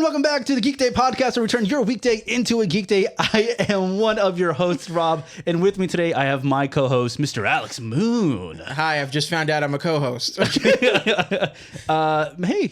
and welcome back to the Geekday podcast, where we turn your weekday into a geek day. I am one of your hosts, Rob, and with me today I have my co-host, Mr. Alex Moon. Hi, I've just found out I'm a co-host. Hey,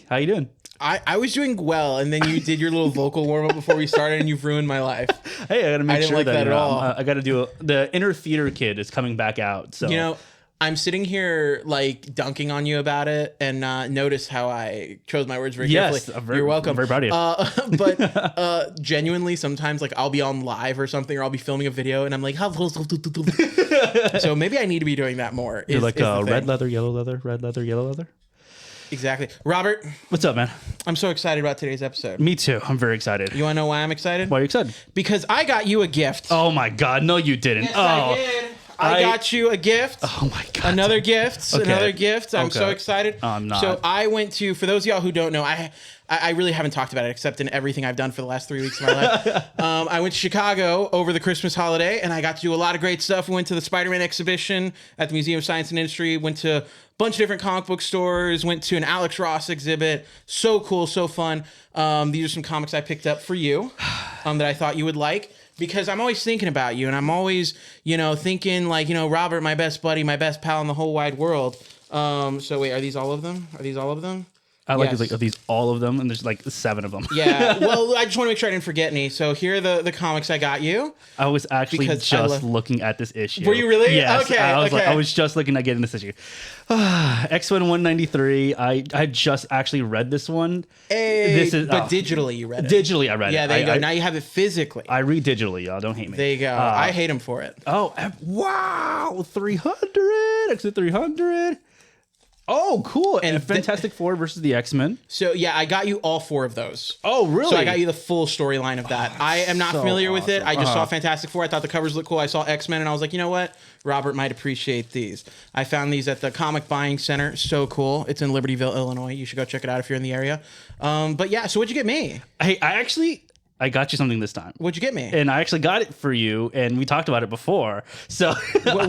how you doing? I was doing well, and then you did your little vocal warm-up before we started, and you've ruined my life. Hey, I gotta make I didn't sure like that at all. I gotta do the inner theater kid is coming back out. So You know, I'm sitting here like dunking on you about it, and notice how I chose my words very carefully. You're welcome. I'm very proud of you. But genuinely, sometimes like I'll be on live or something, or I'll be filming a video, and I'm like, so maybe I need to be doing that more. You're like red leather, yellow leather, red leather, yellow leather. Exactly. Robert, What's up, man? I'm so excited about today's episode. Me too. I'm very excited. You want to know why I'm excited? Why are you excited? Because I got you a gift. Oh my God! No, you didn't. Yes, oh, I did. I got you a gift. Oh my God! Another gift. Okay. Another gift. I'm so Okay. excited. I'm not. So I went to, for those of y'all who don't know, I really haven't talked about it except in everything I've done for the last 3 weeks of my life. I went to Chicago over the Christmas holiday, and I got to do a lot of great stuff. We went to the Spider-Man exhibition at the Museum of Science and Industry, went to a bunch of different comic book stores, went to an Alex Ross exhibit. So cool, so fun. These are some comics I picked up for you that I thought you would like. Because I'm always thinking about you, and I'm always, thinking like, Robert, my best buddy, my best pal in the whole wide world. So wait, are these all of them? Are these all of them? I like Yes. it, like, are these all of them? And there's like 7 of them. Yeah. Well, I just want to make sure I didn't forget any. So here are the comics I got you. I was actually Because just looking at this issue. Were you really? Yes. Okay, I was just looking at getting this issue. X-Men 193. I just actually read this one. Hey, but digitally you read it. Digitally, I read it. Yeah, there you go. I, Now you have it physically. I read digitally, y'all. Don't hate me. There you go. I hate him for it. Oh, wow. 300. X-Men 300. Oh, cool. And Fantastic Four versus the X-Men. So yeah, I got you all 4 of those. Oh, really? So I got you the full storyline of that. I am not so familiar with it. awesome. I just saw Fantastic Four. I thought the covers looked cool. I saw X-Men, and I was like, you know what? Robert might appreciate these. I found these at the Comic Buying Center. So cool. It's in Libertyville, Illinois. You should go check it out if you're in the area. But yeah, so what'd you get me? Hey, I got you something this time. What'd you get me? And I actually got it for you, and we talked about it before. So No.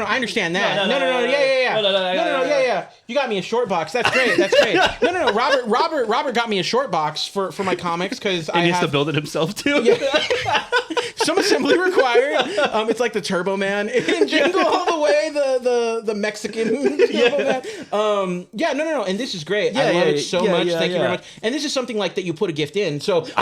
I understand that. No. Yeah. You got me a short box. That's great. No. Robert got me a short box for my comics because he has to build it himself too. Yeah. Some assembly required. It's like the Turbo Man in Jingle All the Way, the Mexican Turbo Man. No. And this is great. I love it so much. Thank you very much. And this is something like that you put a gift in. So, so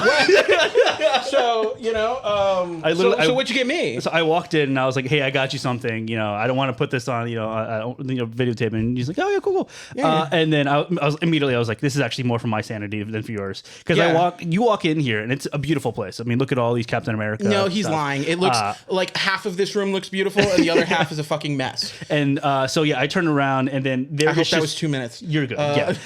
what'd you get me? So I walked in and I was like, "Hey, I got you something. I don't want to put this on, videotape." And he's like, "Oh yeah, cool." Yeah. And then I was like, "This is actually more for my sanity than for yours." Because you walk in here and it's a beautiful place. I mean, look at all these Captain America. No, he's stuff. lying. It looks like half of this room looks beautiful and the other half is a fucking mess. And so I turned around and then I hope that was 2 minutes. You're good.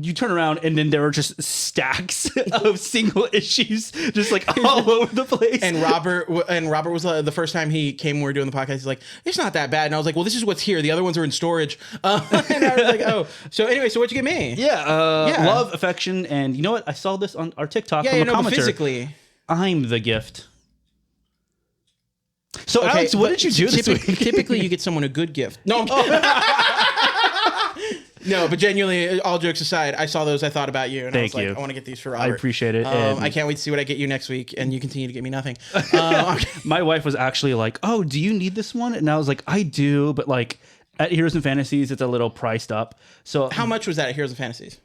You turn around and then there were just stacks of single issues, just like all over the place. And Robert was the first time he came when we were doing the podcast. He's like, "It's not that bad." And I was like, "Well, this is what's here. The other ones are in storage." And I was like, "Oh." So anyway, so what'd you get me? Love, affection, and you know what? I saw this on our TikTok from a commenter. But physically, I'm the gift. So Alex, what did you do this week? Typically, you get someone a good gift. No. No, but genuinely, all jokes aside, I saw those. I thought about you, and I was like, I want to get these for Robert. I appreciate it. I can't wait to see what I get you next week, and you continue to get me nothing. My wife was actually like, "Oh, do you need this one?" And I was like, "I do, but like at Heroes and Fantasies, it's a little priced up." So how much was that at Heroes and Fantasies?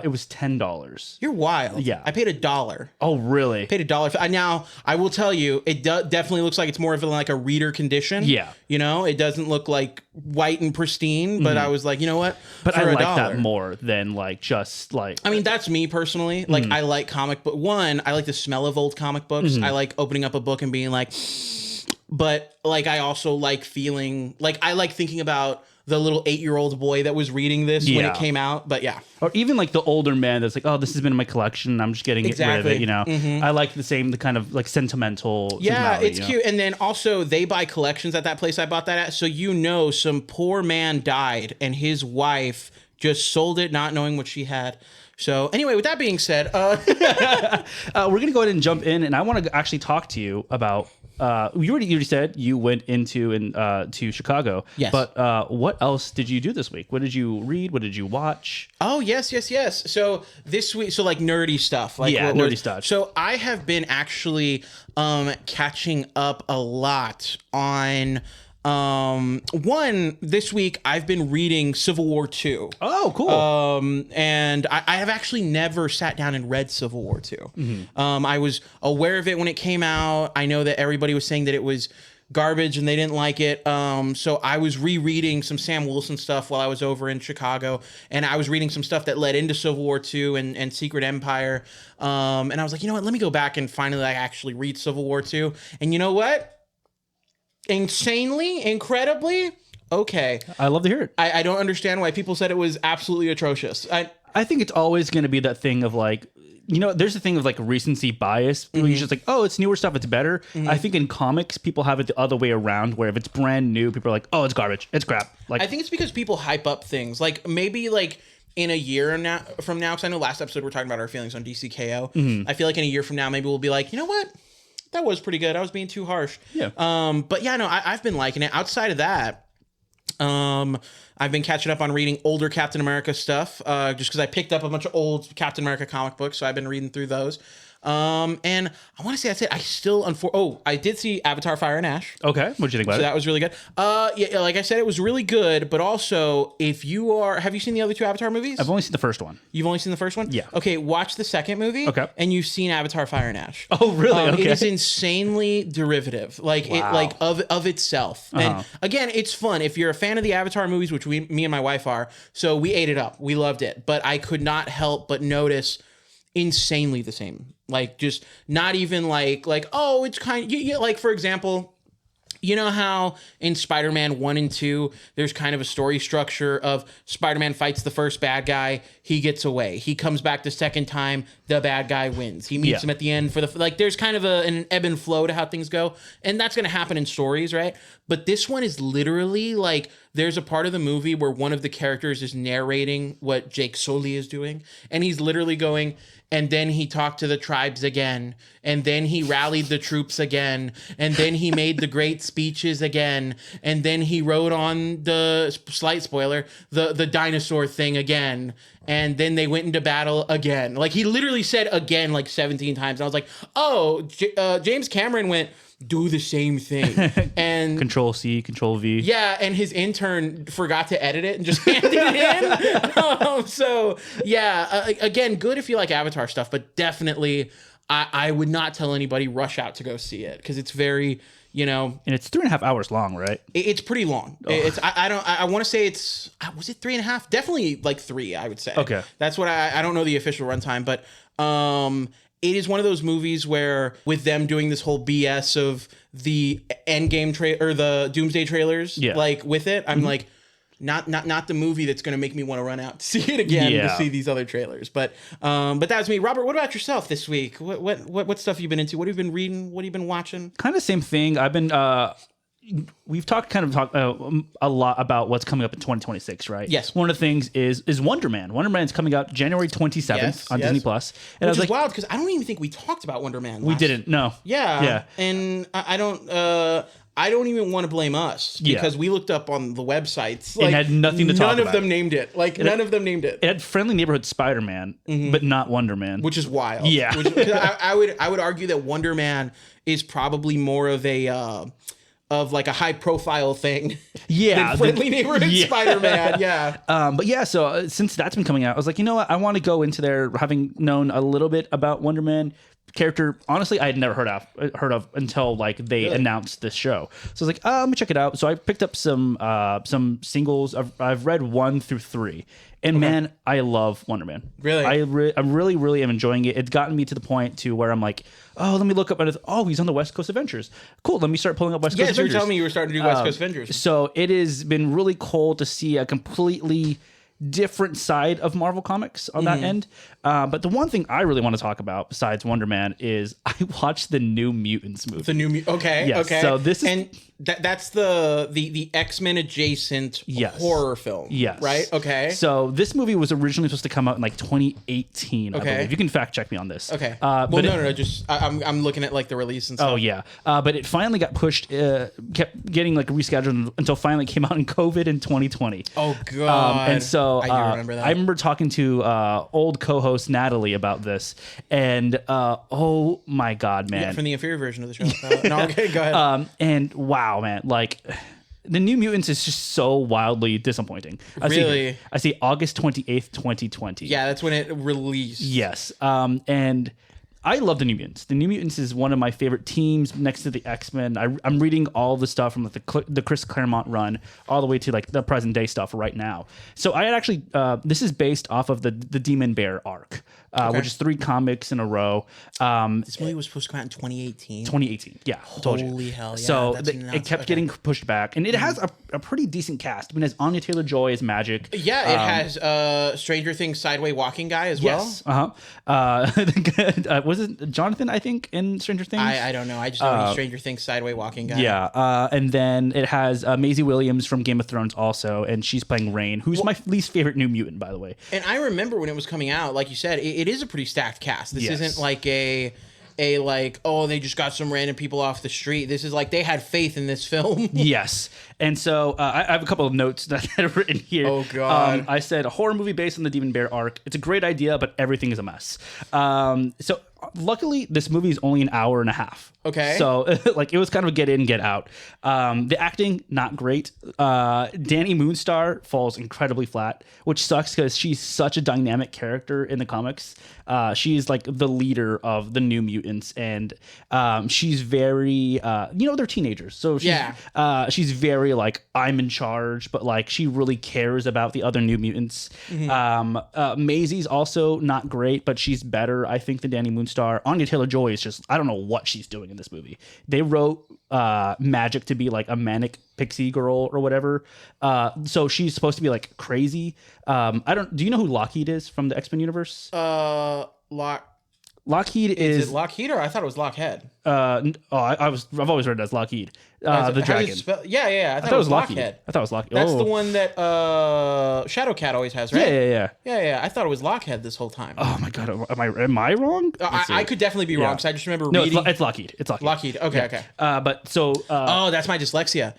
It was $10. You're wild. Yeah. I paid $1. Oh, really? Paid $1. Now, I will tell you, it definitely looks like it's more of like a reader condition. Yeah. It doesn't look like white and pristine, but I was like, you know what? But for I like $1. that more than like just like... I mean, that's me personally. Like, I like comic book. One, I like the smell of old comic books. I like opening up a book and being like... But like, I also like feeling... Like, I like thinking about the little 8-year-old boy that was reading this when it came out. But yeah. Or even like the older man that's like, "Oh, this has been in my collection, and I'm just getting rid of it," I like the kind of like sentimental. Yeah, it's cute. And then also they buy collections at that place I bought that at. So some poor man died and his wife just sold it not knowing what she had. So anyway, with that being said, we're going to go ahead and jump in, and I want to actually talk to you about you already said you went to Chicago. Yes. But what else did you do this week? What did you read? What did you watch? Oh, yes. So this week, so like nerdy stuff. Like nerdy stuff. So I have been actually catching up a lot on one this week. I've been reading Civil War II. Oh, cool. And I have actually never sat down and read Civil War II. I was aware of it when it came out. I know that everybody was saying that it was garbage and they didn't like it. So I was rereading some Sam Wilson stuff while I was over in Chicago, and I was reading some stuff that led into Civil War II and Secret Empire. And I was like, you know what? Let me go back and finally actually read Civil War II. And you know what? Insanely, incredibly, okay. I love to hear it. I don't understand why people said it was absolutely atrocious. I think it's always going to be that thing of like, there's a thing of like recency bias. People are just like, oh, it's newer stuff, it's better. I think in comics, people have it the other way around, where if it's brand new, people are like, oh, it's garbage, it's crap. Like, I think it's because people hype up things. Like maybe like in a year from now, because I know last episode we're talking about our feelings on DCKO. I feel like in a year from now, maybe we'll be like, you know what? That was pretty good. I was being too harsh. Yeah. But yeah, no, I've been liking it. Outside of that, I've been catching up on reading older Captain America stuff, just because I picked up a bunch of old Captain America comic books, so I've been reading through those. And I want to say that's it. I still, I did see Avatar: Fire and Ash. Okay, what'd you think about So it? that was really good. Yeah, like I said, it was really good. But also, have you seen the other two Avatar movies? I've only seen the first one. You've only seen the first one? Yeah. Okay, watch the second movie. Okay. And you've seen Avatar: Fire and Ash. Oh, really? Okay. It is insanely derivative, of itself. And again, it's fun if you're a fan of the Avatar movies, which me and my wife are. So we ate it up. We loved it. But I could not help but notice insanely the same. Like, just not even like oh, it's kind of like, for example, you know how in Spider-Man 1 and 2, there's kind of a story structure of Spider-Man fights the first bad guy, he gets away. He comes back the second time, the bad guy wins. He meets him at the end for there's kind of an ebb and flow to how things go. And that's going to happen in stories, right? But this one is literally like, there's a part of the movie where one of the characters is narrating what Jake Sully is doing. And he's literally going, and then he talked to the tribes again, and then he rallied the troops again, and then he made the great speeches again, and then he wrote on the, slight spoiler, the dinosaur thing again, and then they went into battle again. Like, he literally said again like 17 times. And I was like, oh, James Cameron went, do the same thing. And Control C, Control V. yeah, and his intern forgot to edit it and just handed it in. So yeah, again, good if you like Avatar stuff, but definitely I would not tell anybody rush out to go see it, because it's very, and it's 3.5 hours long, right? it's pretty long. It's I want to say was it 3.5? Definitely like 3, I would say. Okay, that's what I don't know the official runtime, but it is one of those movies where, with them doing this whole BS of the Endgame or the Doomsday trailers, like with it, I'm like, not the movie that's going to make me want to run out to see it again to see these other trailers. But that's me. Robert, what about yourself this week? What stuff have you been into? What have you been reading? What have you been watching? Kind of same thing. I've been. We've talked a lot about what's coming up in 2026, right? Yes. One of the things is Wonder Man. Wonder Man is coming out January 27th on Disney Plus. And which is wild, because I don't even think we talked about Wonder Man. We didn't. No. Yeah. And I don't even want to blame us, because we looked up on the websites. Like, it had nothing to talk about. None of them named it. None of them named it. It had Friendly Neighborhood Spider-Man, but not Wonder Man. Which is wild. Yeah. I would argue that Wonder Man is probably more of a high profile thing. Than Friendly Neighborhood Spider-Man. Yeah. But yeah, so since that's been coming out, I was like, you know what? I want to go into there having known a little bit about Wonder Man. Character, honestly, I had never heard of until like they announced this show. So I was like, let me check it out. So I picked up some singles. I've read 1 through 3, and man, I love Wonder Man. Really, I really, really am enjoying it. It's gotten me to the point to where I'm like, oh, let me look up. Oh, he's on the West Coast Avengers. Cool. Let me start pulling up West Coast Avengers. You were telling me you were starting to do West Coast Avengers. So it has been really cool to see a completely different side of Marvel Comics on that end. But the one thing I really want to talk about besides Wonder Man is I watched the New Mutants movie. Okay. Yes, Okay. so this is- and that's the X-Men adjacent horror film. Yes. Right. Okay. So this movie was originally supposed to come out in like 2018. Okay. I believe. You can fact check me on this. Okay. But no. Just I'm looking at like the release and stuff. Oh yeah, but it finally got pushed, kept getting like rescheduled until finally came out in COVID in 2020. Oh god! And so I do remember that. I remember talking to old co-host Natalie about this, and oh my god, man! Yeah, from the inferior version of the show. No, okay, go ahead. And wow, man, like. The New Mutants is just so wildly disappointing. Really? I see August 28th, 2020. Yeah, that's when it released. Yes. And I love the New Mutants. The New Mutants is one of my favorite teams next to the X-Men. I'm reading all the stuff from the Chris Claremont run all the way to like the present day stuff right now. So I had actually, this is based off of the Demon Bear arc, which is 3 comics in a row. This movie was supposed to come out in 2018. 2018, yeah. Holy hell, yeah. So that's it kept getting pushed back. And it has a pretty decent cast. I mean, it has Anya Taylor-Joy as Magic. Yeah, it has Stranger Things Sideway Walking Guy as well. Yes. Was it Jonathan, I think, in Stranger Things? I don't know. I just know he's Stranger Things Sideway Walking Guy. Yeah. And then it has Maisie Williams from Game of Thrones also, and she's playing Rain, who's my least favorite New Mutant, by the way. And I remember when it was coming out, like you said, it is a pretty stacked cast. This isn't like a like, oh, they just got some random people off the street. This is like they had faith in this film. Yes. And so I have a couple of notes that I've written here. Oh, God. I said a horror movie based on the Demon Bear arc. It's a great idea, but everything is a mess. So luckily, this movie is only an hour and a half. Okay. So like it was kind of a get in, get out. The acting, not great. Danny Moonstar falls incredibly flat, which sucks because she's such a dynamic character in the comics. She's like the leader of the New Mutants, and she's very, they're teenagers. So she's very like, I'm in charge, but like she really cares about the other New Mutants. Maisie's also not great, but she's better, I think, than Danny Moonstar. Anya Taylor-Joy is just, I don't know what she's doing in this movie. They wrote Magic to be like a manic pixie girl or whatever. So she's supposed to be like crazy. Do you know who Lockheed is from the X-Men universe? Lockheed is it Lockheed, or I thought it was Lockhead? I've always read it as Lockheed. The dragon. I thought it was Lockhead. I thought it was Lockheed. That's the one that Shadowcat always has, right? Yeah. I thought it was Lockhead this whole time. Oh my god, am I wrong? I could definitely be wrong because I just remember reading. It's Lockheed. It's Lockheed. Lockheed. Okay. But so. That's my dyslexia.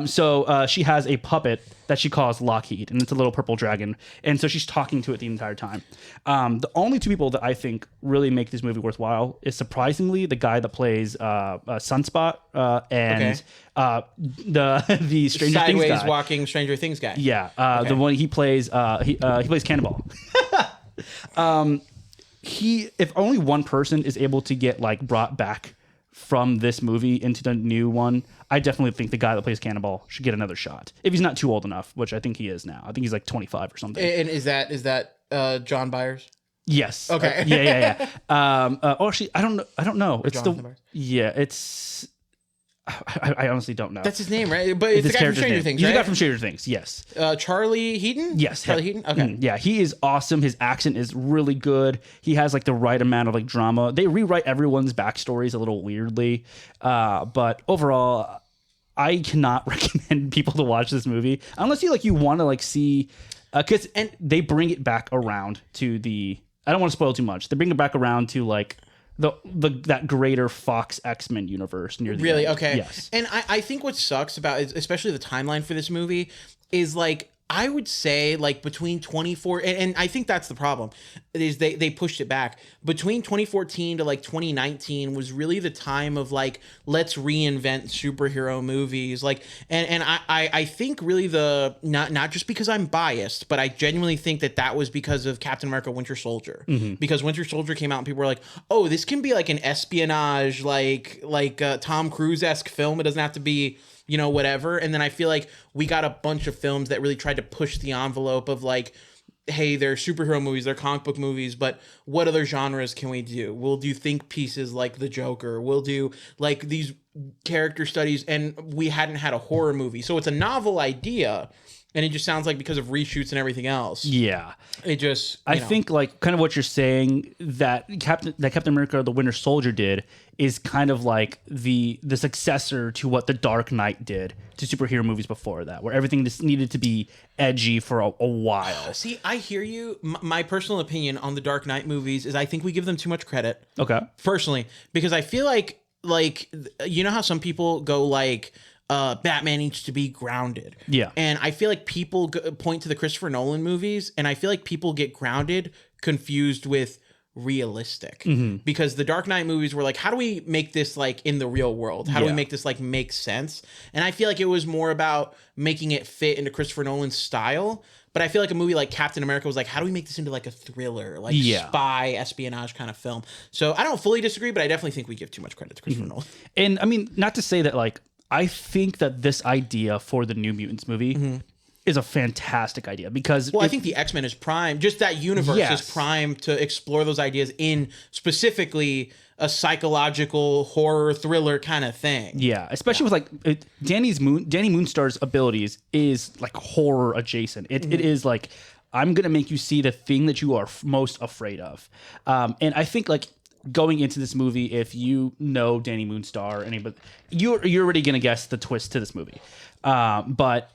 So she has a puppet that she calls Lockheed, and it's a little purple dragon, and so she's talking to it the entire time. The only 2 people that I think really make this movie worthwhile is surprisingly the guy that plays Sunspot and the Stranger Things guy. Sideways walking Stranger Things guy. Yeah, the one he plays. He plays Cannonball. If only one person is able to get like brought back from this movie into the new one, I definitely think the guy that plays Cannonball should get another shot. If he's not too old enough, which I think he is now. I think he's like 25 or something. And is that John Byers? Yes. Okay. Yeah. Actually, I don't know. It's Jonathan Byers? It's. I honestly don't know. That's his name, right? But it's the guy from Stranger Things, right? He's the guy from Stranger Things, yes. Charlie Heaton? Yes. Charlie Heaton? Okay. Yeah, he is awesome. His accent is really good. He has like the right amount of like drama. They rewrite everyone's backstories a little weirdly. But overall, I cannot recommend people to watch this movie unless you want to like see, and they bring it back around to the, I don't want to spoil too much. They bring it back around to like that greater Fox X-Men universe near the really end. Okay. Yes. And I think what sucks about it, especially the timeline for this movie, is like I would say like between 24 and I think that's the problem is they pushed it back between 2014 to like 2019 was really the time of like let's reinvent superhero movies like and I think really the not just because I'm biased but I genuinely think that was because of Captain America Winter Soldier because Winter Soldier came out and people were like, oh, this can be like an espionage like Tom Cruise-esque film. It doesn't have to be whatever. And then I feel like we got a bunch of films that really tried to push the envelope of like, hey, they're superhero movies, they're comic book movies, but what other genres can we do? We'll do think pieces like The Joker. We'll do like these character studies, and we hadn't had a horror movie. So it's a novel idea. and it just sounds like because of reshoots and everything else. Yeah. It just, I think like kind of what you're saying that Captain America the Winter Soldier did is kind of like the successor to what the Dark Knight did to superhero movies before that, where everything just needed to be edgy for a while. See, I hear you. My personal opinion on the Dark Knight movies is I think we give them too much credit. Okay. Personally, because I feel like you know how some people go like Batman needs to be grounded. Yeah. And I feel like people point to the Christopher Nolan movies, and I feel like people get grounded confused with realistic. Because the Dark Knight movies were like, how do we make this like in the real world? How do we make this like make sense? And I feel like it was more about making it fit into Christopher Nolan's style. But I feel like a movie like Captain America was like, how do we make this into like a thriller, like spy espionage kind of film? So I don't fully disagree, but I definitely think we give too much credit to Christopher Nolan. And I mean, not to say that like, I think that this idea for the New Mutants movie is a fantastic idea because... Well, I think the X-Men is prime. Just that universe is prime to explore those ideas in specifically a psychological horror thriller kind of thing. Yeah, especially with like Danny Moonstar's abilities is like horror adjacent. It is like, I'm going to make you see the thing that you are most afraid of. And I think like going into this movie, if you know Danny Moonstar, anybody, you're already going to guess the twist to this movie. But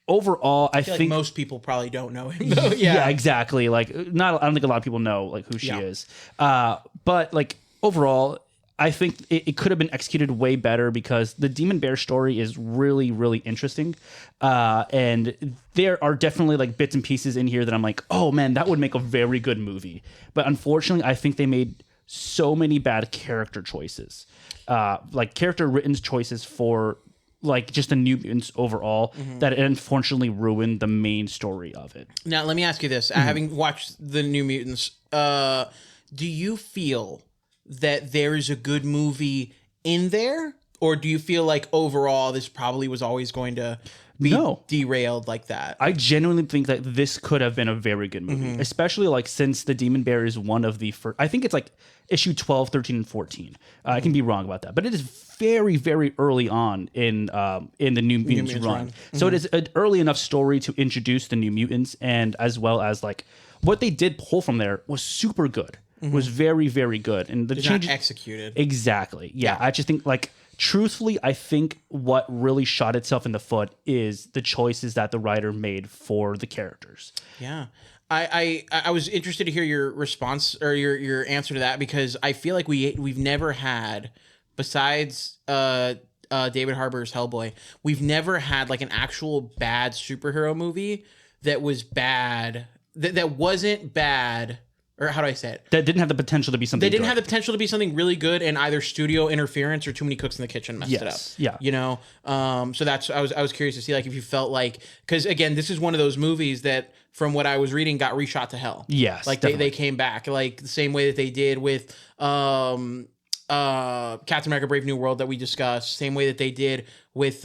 overall, I think like most people probably don't know him. Though. Yeah, exactly. Like I don't think a lot of people know like who she is. But like overall, I think it could have been executed way better because the Demon Bear story is really, really interesting. And there are definitely like bits and pieces in here that I'm like, oh man, that would make a very good movie. But unfortunately, I think they made so many bad character choices, like character written choices for like just the New Mutants overall, that it unfortunately ruined the main story of it. Now, let me ask you this. Having watched the New Mutants, do you feel that there is a good movie in there? Or do you feel like overall this probably was always going to be derailed like that? I genuinely think that this could have been a very good movie, especially like since the Demon Bear is one of the first, I think it's like issue 12, 13, and 14. I can be wrong about that, but it is very, very early on in the New Mutants run. So it is an early enough story to introduce the New Mutants, and as well as like what they did pull from there was super good. Was very, very good. And the changes not executed. Exactly. Yeah. I just think like truthfully, I think what really shot itself in the foot is the choices that the writer made for the characters. Yeah. I was interested to hear your response or your answer to that, because I feel like we've never had, besides David Harbour's Hellboy, we've never had like an actual bad superhero movie that was bad, that wasn't bad. Or how do I say it? That didn't have the potential to be something. They didn't have the potential to be something really good, and either studio interference or too many cooks in the kitchen messed it up. Yeah. You know. So that's I was curious to see like if you felt like, because again, this is one of those movies that from what I was reading got reshot to hell. Yes. Like they came back like the same way that they did with Captain America: Brave New World that we discussed. Same way that they did with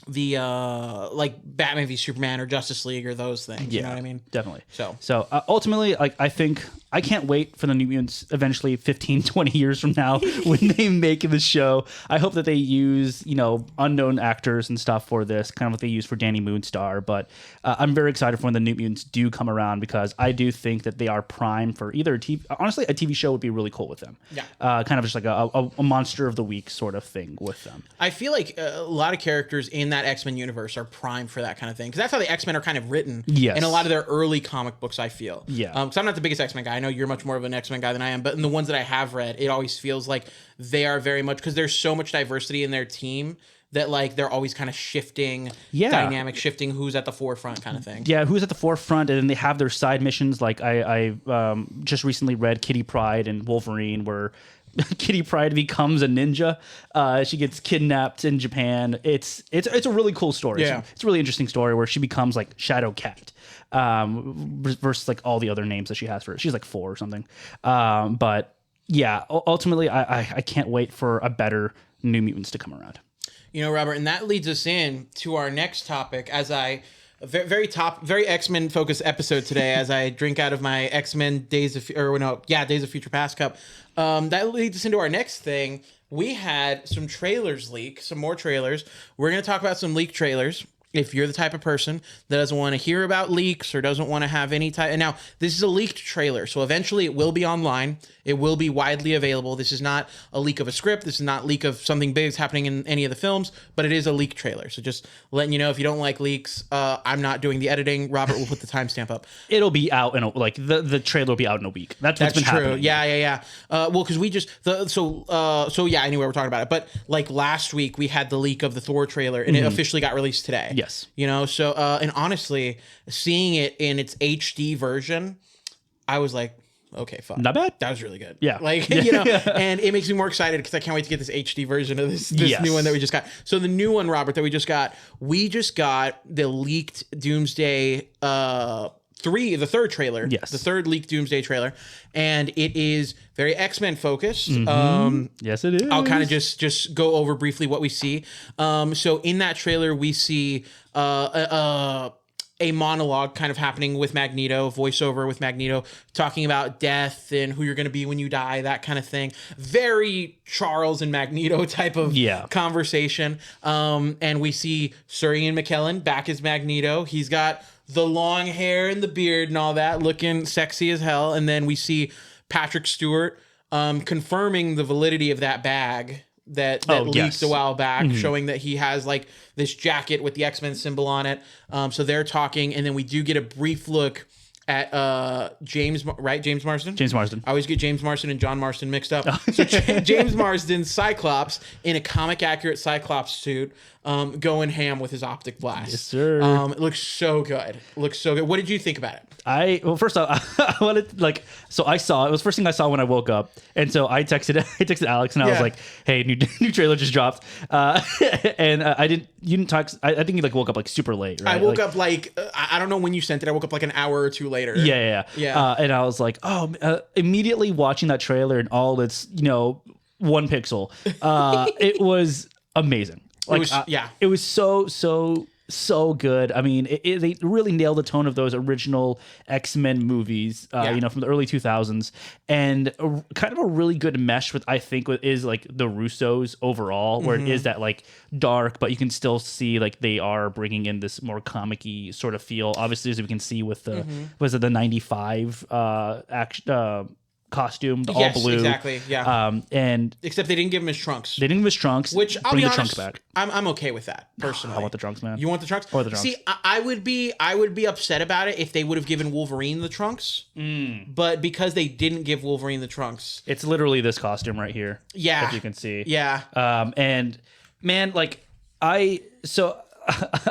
the like Batman v Superman or Justice League or those things. You know what I mean? Definitely. So ultimately, like I think I can't wait for the New Mutants eventually 15, 20 years from now when they make the show. I hope that they use, unknown actors and stuff for this, kind of what they use for Danny Moonstar. But I'm very excited for when the New Mutants do come around, because I do think that they are prime for either a TV. Honestly, a TV show would be really cool with them. Yeah. Kind of just like a monster of the week sort of thing with them. I feel like a lot of characters in that X-Men universe are prime for that kind of thing, because that's how the X-Men are kind of written in a lot of their early comic books, I feel. Yeah. Because I'm not the biggest X-Men guy. I know you're much more of an X-Men guy than I am, but in the ones that I have read, it always feels like they are very much, because there's so much diversity in their team that like they're always kind of shifting, dynamic shifting, who's at the forefront kind of thing. Yeah, who's at the forefront, and then they have their side missions. Like I just recently read Kitty Pryde and Wolverine, where Kitty Pryde becomes a ninja. She gets kidnapped in Japan. It's a really cool story. Yeah. It's a really interesting story where she becomes like Shadow Cat, versus like all the other names that she has for it. She's like 4 or something. But yeah, ultimately I can't wait for a better New Mutants to come around. Robert, and that leads us in to our next topic, as I very X-Men focused episode today, as I drink out of my X-Men Days of Future Past cup. That leads us into our next thing. We had some trailers leak, some more trailers. We're going to talk about some leaked trailers. if you're the type of person that doesn't want to hear about leaks or doesn't want to have any type, and now this is a leaked trailer, so eventually it will be online. It will be widely available. This is not a leak of a script. This is not a leak of something big that's happening in any of the films, but it is a leaked trailer. So just letting you know, if you don't like leaks, I'm not doing the editing. Robert will put the timestamp up. It'll be out in the trailer will be out in a week. That's what's been true. happening. Yeah. Well, because we just anyway, we're talking about it. But like last week, we had the leak of the Thor trailer, and it officially got released today. Yes. You know, so and honestly, seeing it in its HD version, I was like, okay, fuck. Not bad. That was really good. Yeah. Like, you know, and it makes me more excited because I can't wait to get this HD version of this new one that we just got. So the new one, Robert, that we just got the leaked Doomsday the third trailer. Yes. The third leaked Doomsday trailer. And it is very X-Men focused. Yes, it is. I'll kind of just go over briefly what we see. So in that trailer, we see a monologue kind of happening with Magneto, voiceover with Magneto, talking about death and who you're going to be when you die, that kind of thing. Very Charles and Magneto type of conversation. And we see Sir Ian McKellen back as Magneto. He's got the long hair and the beard and all that, looking sexy as hell. And then we see Patrick Stewart confirming the validity of that bag that leaked a while back, showing that he has like this jacket with the X-Men symbol on it. So they're talking, and then we do get a brief look at James Marsden? James Marsden. I always get James Marsden and John Marsden mixed up. So James Marsden, Cyclops, in a comic-accurate Cyclops suit, going ham with his optic blast. Yes, sir. It looks so good. What did you think about it? First off, I wanted I saw it was the first thing I saw when I woke up, and so I texted Alex and I was like, "Hey, new trailer just dropped," and you didn't talk. I think you woke up super late. Right? I woke up I don't know when you sent it. I woke up an hour or two later. Yeah. And I was like, immediately watching that trailer and all its 1 pixel, it was amazing. It was so good. I mean, they really nailed the tone of those original X-Men movies, from the early 2000s, and kind of a really good mesh with, I think, what is the Russos overall, where it is that dark, but you can still see they are bringing in this more comic-y sort of feel. Obviously, as we can see with the was it the 95 costume, all blue. Exactly. Yeah. And except they didn't give him his trunks. They didn't give him his trunks. Which I'll bring be the honest, trunks back. I'm okay with that personally. I want the trunks, man. You want the trunks? Or the trunks. See, I would be upset about it if they would have given Wolverine the trunks. But because they didn't give Wolverine the trunks, it's literally this costume right here. Yeah. As you can see. Yeah. And man, I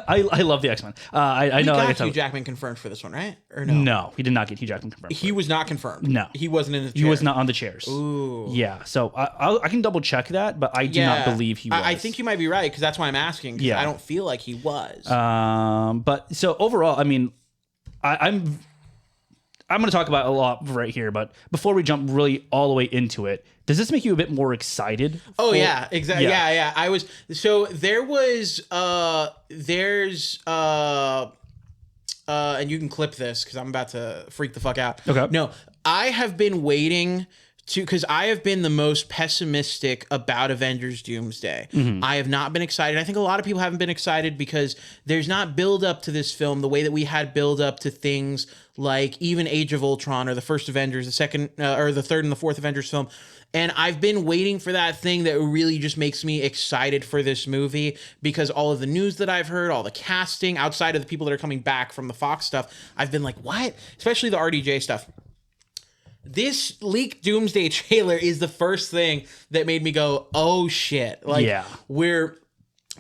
love the X-Men. I know. We got Hugh Jackman confirmed for this one, right? Or no? No, he did not get Hugh Jackman confirmed. He was not confirmed. No, he wasn't in the chair. He was not on the chairs. Ooh. Yeah. So I can double check that, but I do not believe he was. I think you might be right because that's why I'm asking. Yeah. I don't feel like he was. But so overall, I mean, I'm going to talk about a lot right here, but before we jump really all the way into it, does this make you a bit more excited? Yeah, exactly. Yeah. I was, so there was, and you can clip this because I'm about to freak the fuck out. Okay. No, I have been waiting because I have been the most pessimistic about Avengers Doomsday. I have not been excited. I think a lot of people haven't been excited because there's not build up to this film the way that we had build up to things like even Age of Ultron or the first Avengers, the second or the third and the fourth Avengers film. And I've been waiting for that thing that really just makes me excited for this movie because all of the news that I've heard, all the casting outside of the people that are coming back from the Fox stuff, I've been like, what? Especially the RDJ stuff. This leaked Doomsday trailer is the first thing that made me go, oh shit.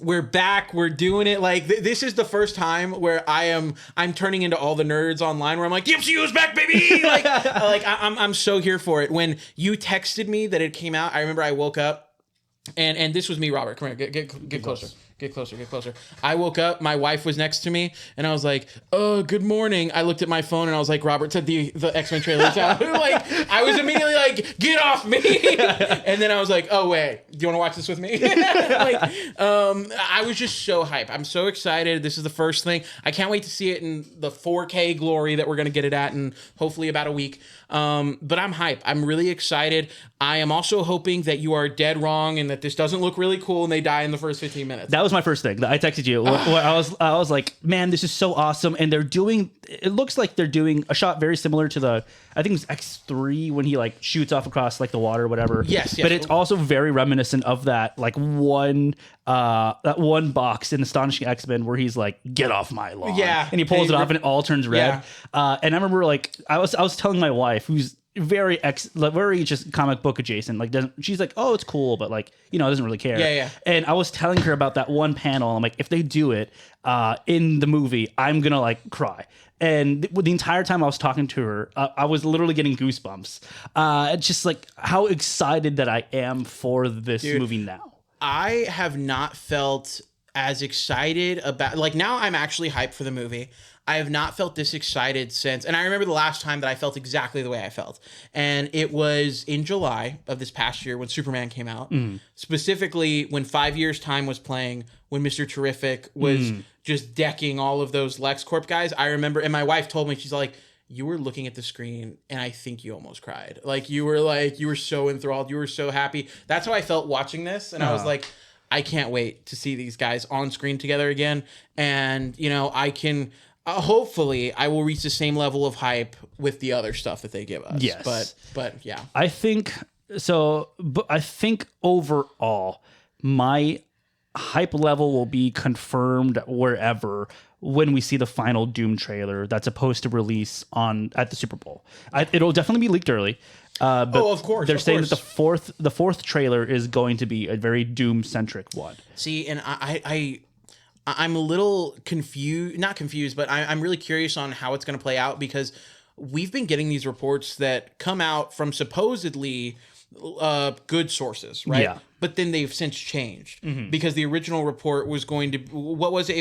We're back. We're doing it. This is the first time where I'm turning into all the nerds online where I'm like, the MCU is back, baby. I'm so here for it. When you texted me that it came out, I remember I woke up and this was me, Robert. Come here, get closer. Get closer. I woke up, my wife was next to me, and I was like, oh, good morning. I looked at my phone, and I was like, Robert said the X-Men trailer's out. I was immediately like, get off me. And then I was like, oh, wait, do you want to watch this with me? I was just so hyped. I'm so excited. This is the first thing. I can't wait to see it in the 4K glory that we're going to get it at in hopefully about a week. But I'm hyped. I'm really excited. I am also hoping that you are dead wrong and that this doesn't look really cool and they die in the first 15 minutes. That was my first thing. I texted you. I was like, man, this is so awesome. And it looks like they're doing a shot very similar to I think it was X3 when he like shoots off across like the water or whatever. Yes. But it's also very reminiscent of that like one box in Astonishing X-Men where he's like, get off my lawn. Yeah. And he pulls it off and it all turns red. Yeah. And I remember like, I was telling my wife, who's very just comic book adjacent, like she's like, oh, it's cool, but like, doesn't really care. Yeah. And I was telling her about that one panel. I'm like, if they do it in the movie, I'm gonna like cry. And the entire time I was talking to her, I was literally getting goosebumps. Just like how excited that I am for this movie now. I have not felt as excited about, like, now I'm actually hyped for the movie. I have not felt this excited since, and I remember the last time that I felt exactly the way I felt. And it was in July of this past year when Superman came out. Specifically when 5 Years Time was playing, when Mr. Terrific was just decking all of those LexCorp guys. I remember, and my wife told me, she's like, you were looking at the screen and I think you almost cried. Like you were so enthralled. You were so happy. That's how I felt watching this. And I was like, I can't wait to see these guys on screen together again. And, I can... hopefully, I will reach the same level of hype with the other stuff that they give us. Yes. But yeah. I think so. But I think overall, my hype level will be confirmed wherever when we see the final Doom trailer that's supposed to release at the Super Bowl. It'll definitely be leaked early. But of course. They're saying that the fourth trailer is going to be a very Doom centric one. See, and I'm a little not confused, but I'm really curious on how it's going to play out, because we've been getting these reports that come out from supposedly good sources, right? Yeah. But then they've since changed because the original report was going to, what was it?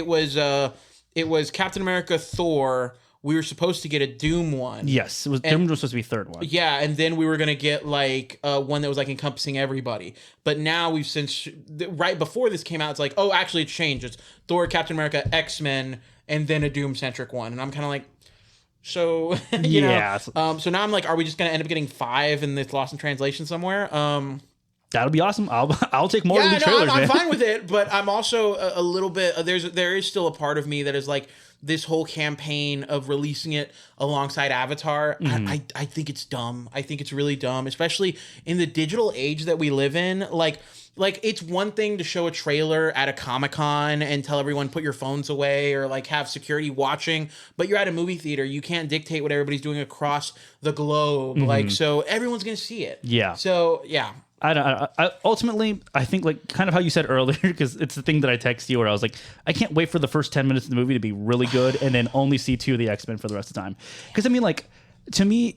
It was Captain America, Thor. We were supposed to get a Doom one. Yes, Doom was supposed to be third one. Yeah, and then we were going to get like one that was like encompassing everybody. But now we've since, right before this came out, it's like, oh, actually it's changed. It's Thor, Captain America, X-Men, and then a Doom-centric one. And I'm kind of like, so, you know. So now I'm like, are we just going to end up getting 5 and it's lost in translation somewhere? That'll be awesome. I'll take more of the trailers, I'm man. fine with it, but I'm also a little bit, there is still a part of me that is like, this whole campaign of releasing it alongside Avatar, I think it's dumb. I think it's really dumb, especially in the digital age that we live in. Like it's one thing to show a trailer at a Comic-Con and tell everyone put your phones away or like have security watching, but you're at a movie theater. You can't dictate what everybody's doing across the globe. Like, so everyone's going to see it. Yeah. So, yeah. Ultimately, I think like kind of how you said earlier, because it's the thing that I text you where I was like, I can't wait for the first 10 minutes of the movie to be really good and then only see 2 of the X-Men for the rest of the time. Because I mean, like, to me,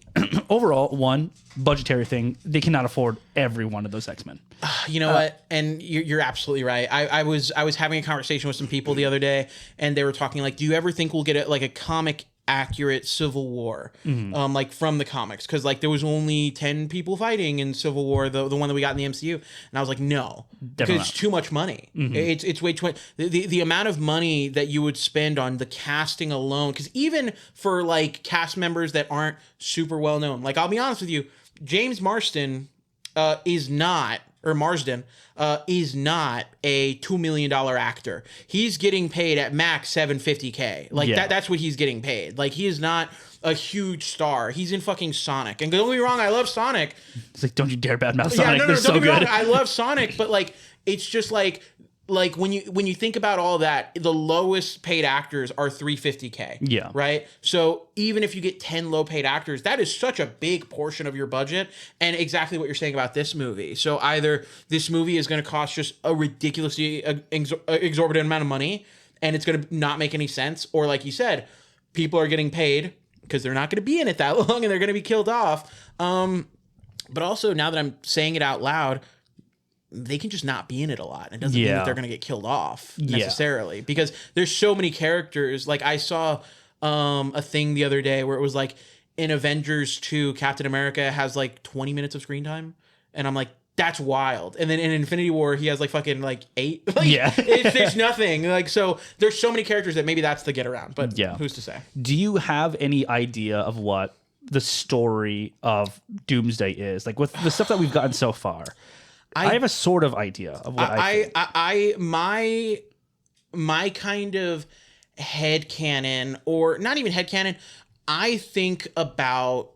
overall, one, budgetary thing, they cannot afford every one of those X-Men. You know what? And you're absolutely right. I was having a conversation with some people the other day, and they were talking like, do you ever think we'll get like a comic accurate Civil War, like from the comics? Because like there was only 10 people fighting in Civil War, the one that we got in the MCU, and I was like, no, because it's too much money. It's way too much. The amount of money that you would spend on the casting alone, because even for like cast members that aren't super well known, like I'll be honest with you, James Marsden is not a $2 million actor. He's getting paid at max $750K. Like that's what he's getting paid. Like he is not a huge star. He's in fucking Sonic. And don't get me wrong, I love Sonic. It's like, don't you dare badmouth Sonic. No, They're don't so get me good. wrong, I love Sonic, but like it's just like when you think about all that, the lowest paid actors are $350K. Yeah. Right? So even if you get 10 low paid actors, that is such a big portion of your budget. And exactly what you're saying about this movie. So either this movie is going to cost just a ridiculously exorbitant amount of money and it's going to not make any sense, or like you said, people are getting paid because they're not going to be in it that long and they're going to be killed off. But also, now that I'm saying it out loud, they can just not be in it a lot. It doesn't mean that they're going to get killed off necessarily, because there's so many characters. Like I saw a thing the other day where it was like in Avengers 2, Captain America has like 20 minutes of screen time. And I'm like, that's wild. And then in Infinity War, he has like fucking like 8. Like, there's nothing. Like, so there's so many characters that maybe that's the get around, but who's to say? Do you have any idea of what the story of Doomsday is? Like with the stuff that we've gotten so far? I have a sort of idea of what I think. my kind of headcanon, or not even headcanon, I think about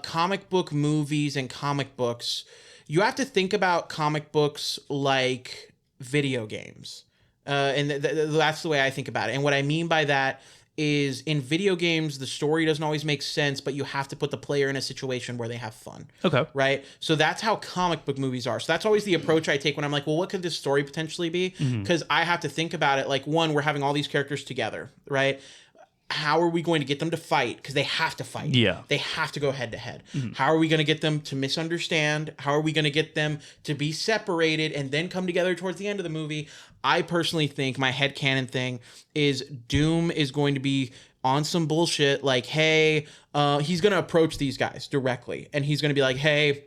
comic book movies and comic books. You have to think about comic books like video games. And that's the way I think about it. And what I mean by that is, in video games, the story doesn't always make sense, but you have to put the player in a situation where they have fun. Okay. Right? So that's how comic book movies are. So that's always the approach I take when I'm like, well, what could this story potentially be? Because I have to think about it like, one, we're having all these characters together, right? How are we going to get them to fight? Because they have to fight. Yeah. They have to go head to head. How are we going to get them to misunderstand? How are we going to get them to be separated and then come together towards the end of the movie? I personally think my headcanon thing is Doom is going to be on some bullshit like, hey, he's going to approach these guys directly. And he's going to be like, hey,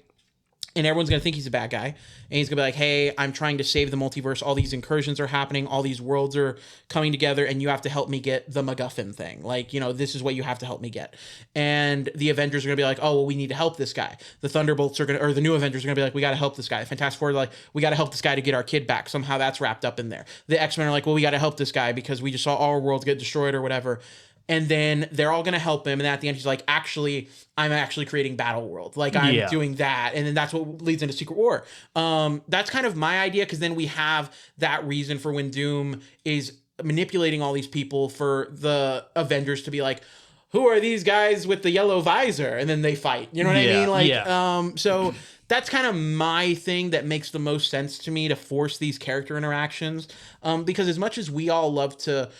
and everyone's going to think he's a bad guy. And he's going to be like, hey, I'm trying to save the multiverse. All these incursions are happening. All these worlds are coming together. And you have to help me get the MacGuffin thing. Like, you know, this is what you have to help me get. And the Avengers are going to be like, oh, well, we need to help this guy. The Thunderbolts are going to, or the new Avengers are going to be like, we got to help this guy. The Fantastic Four are like, we got to help this guy to get our kid back. Somehow that's wrapped up in there. The X-Men are like, well, we got to help this guy because we just saw our world get destroyed or whatever. And then they're all going to help him. And at the end, he's like, actually, I'm actually creating Battle World. Like, I'm doing that. And then that's what leads into Secret War. That's kind of my idea, because then we have that reason for when Doom is manipulating all these people for the Avengers to be like, who are these guys with the yellow visor? And then they fight. You know what I mean? Like, so that's kind of my thing that makes the most sense to me, to force these character interactions. Because as much as we all love to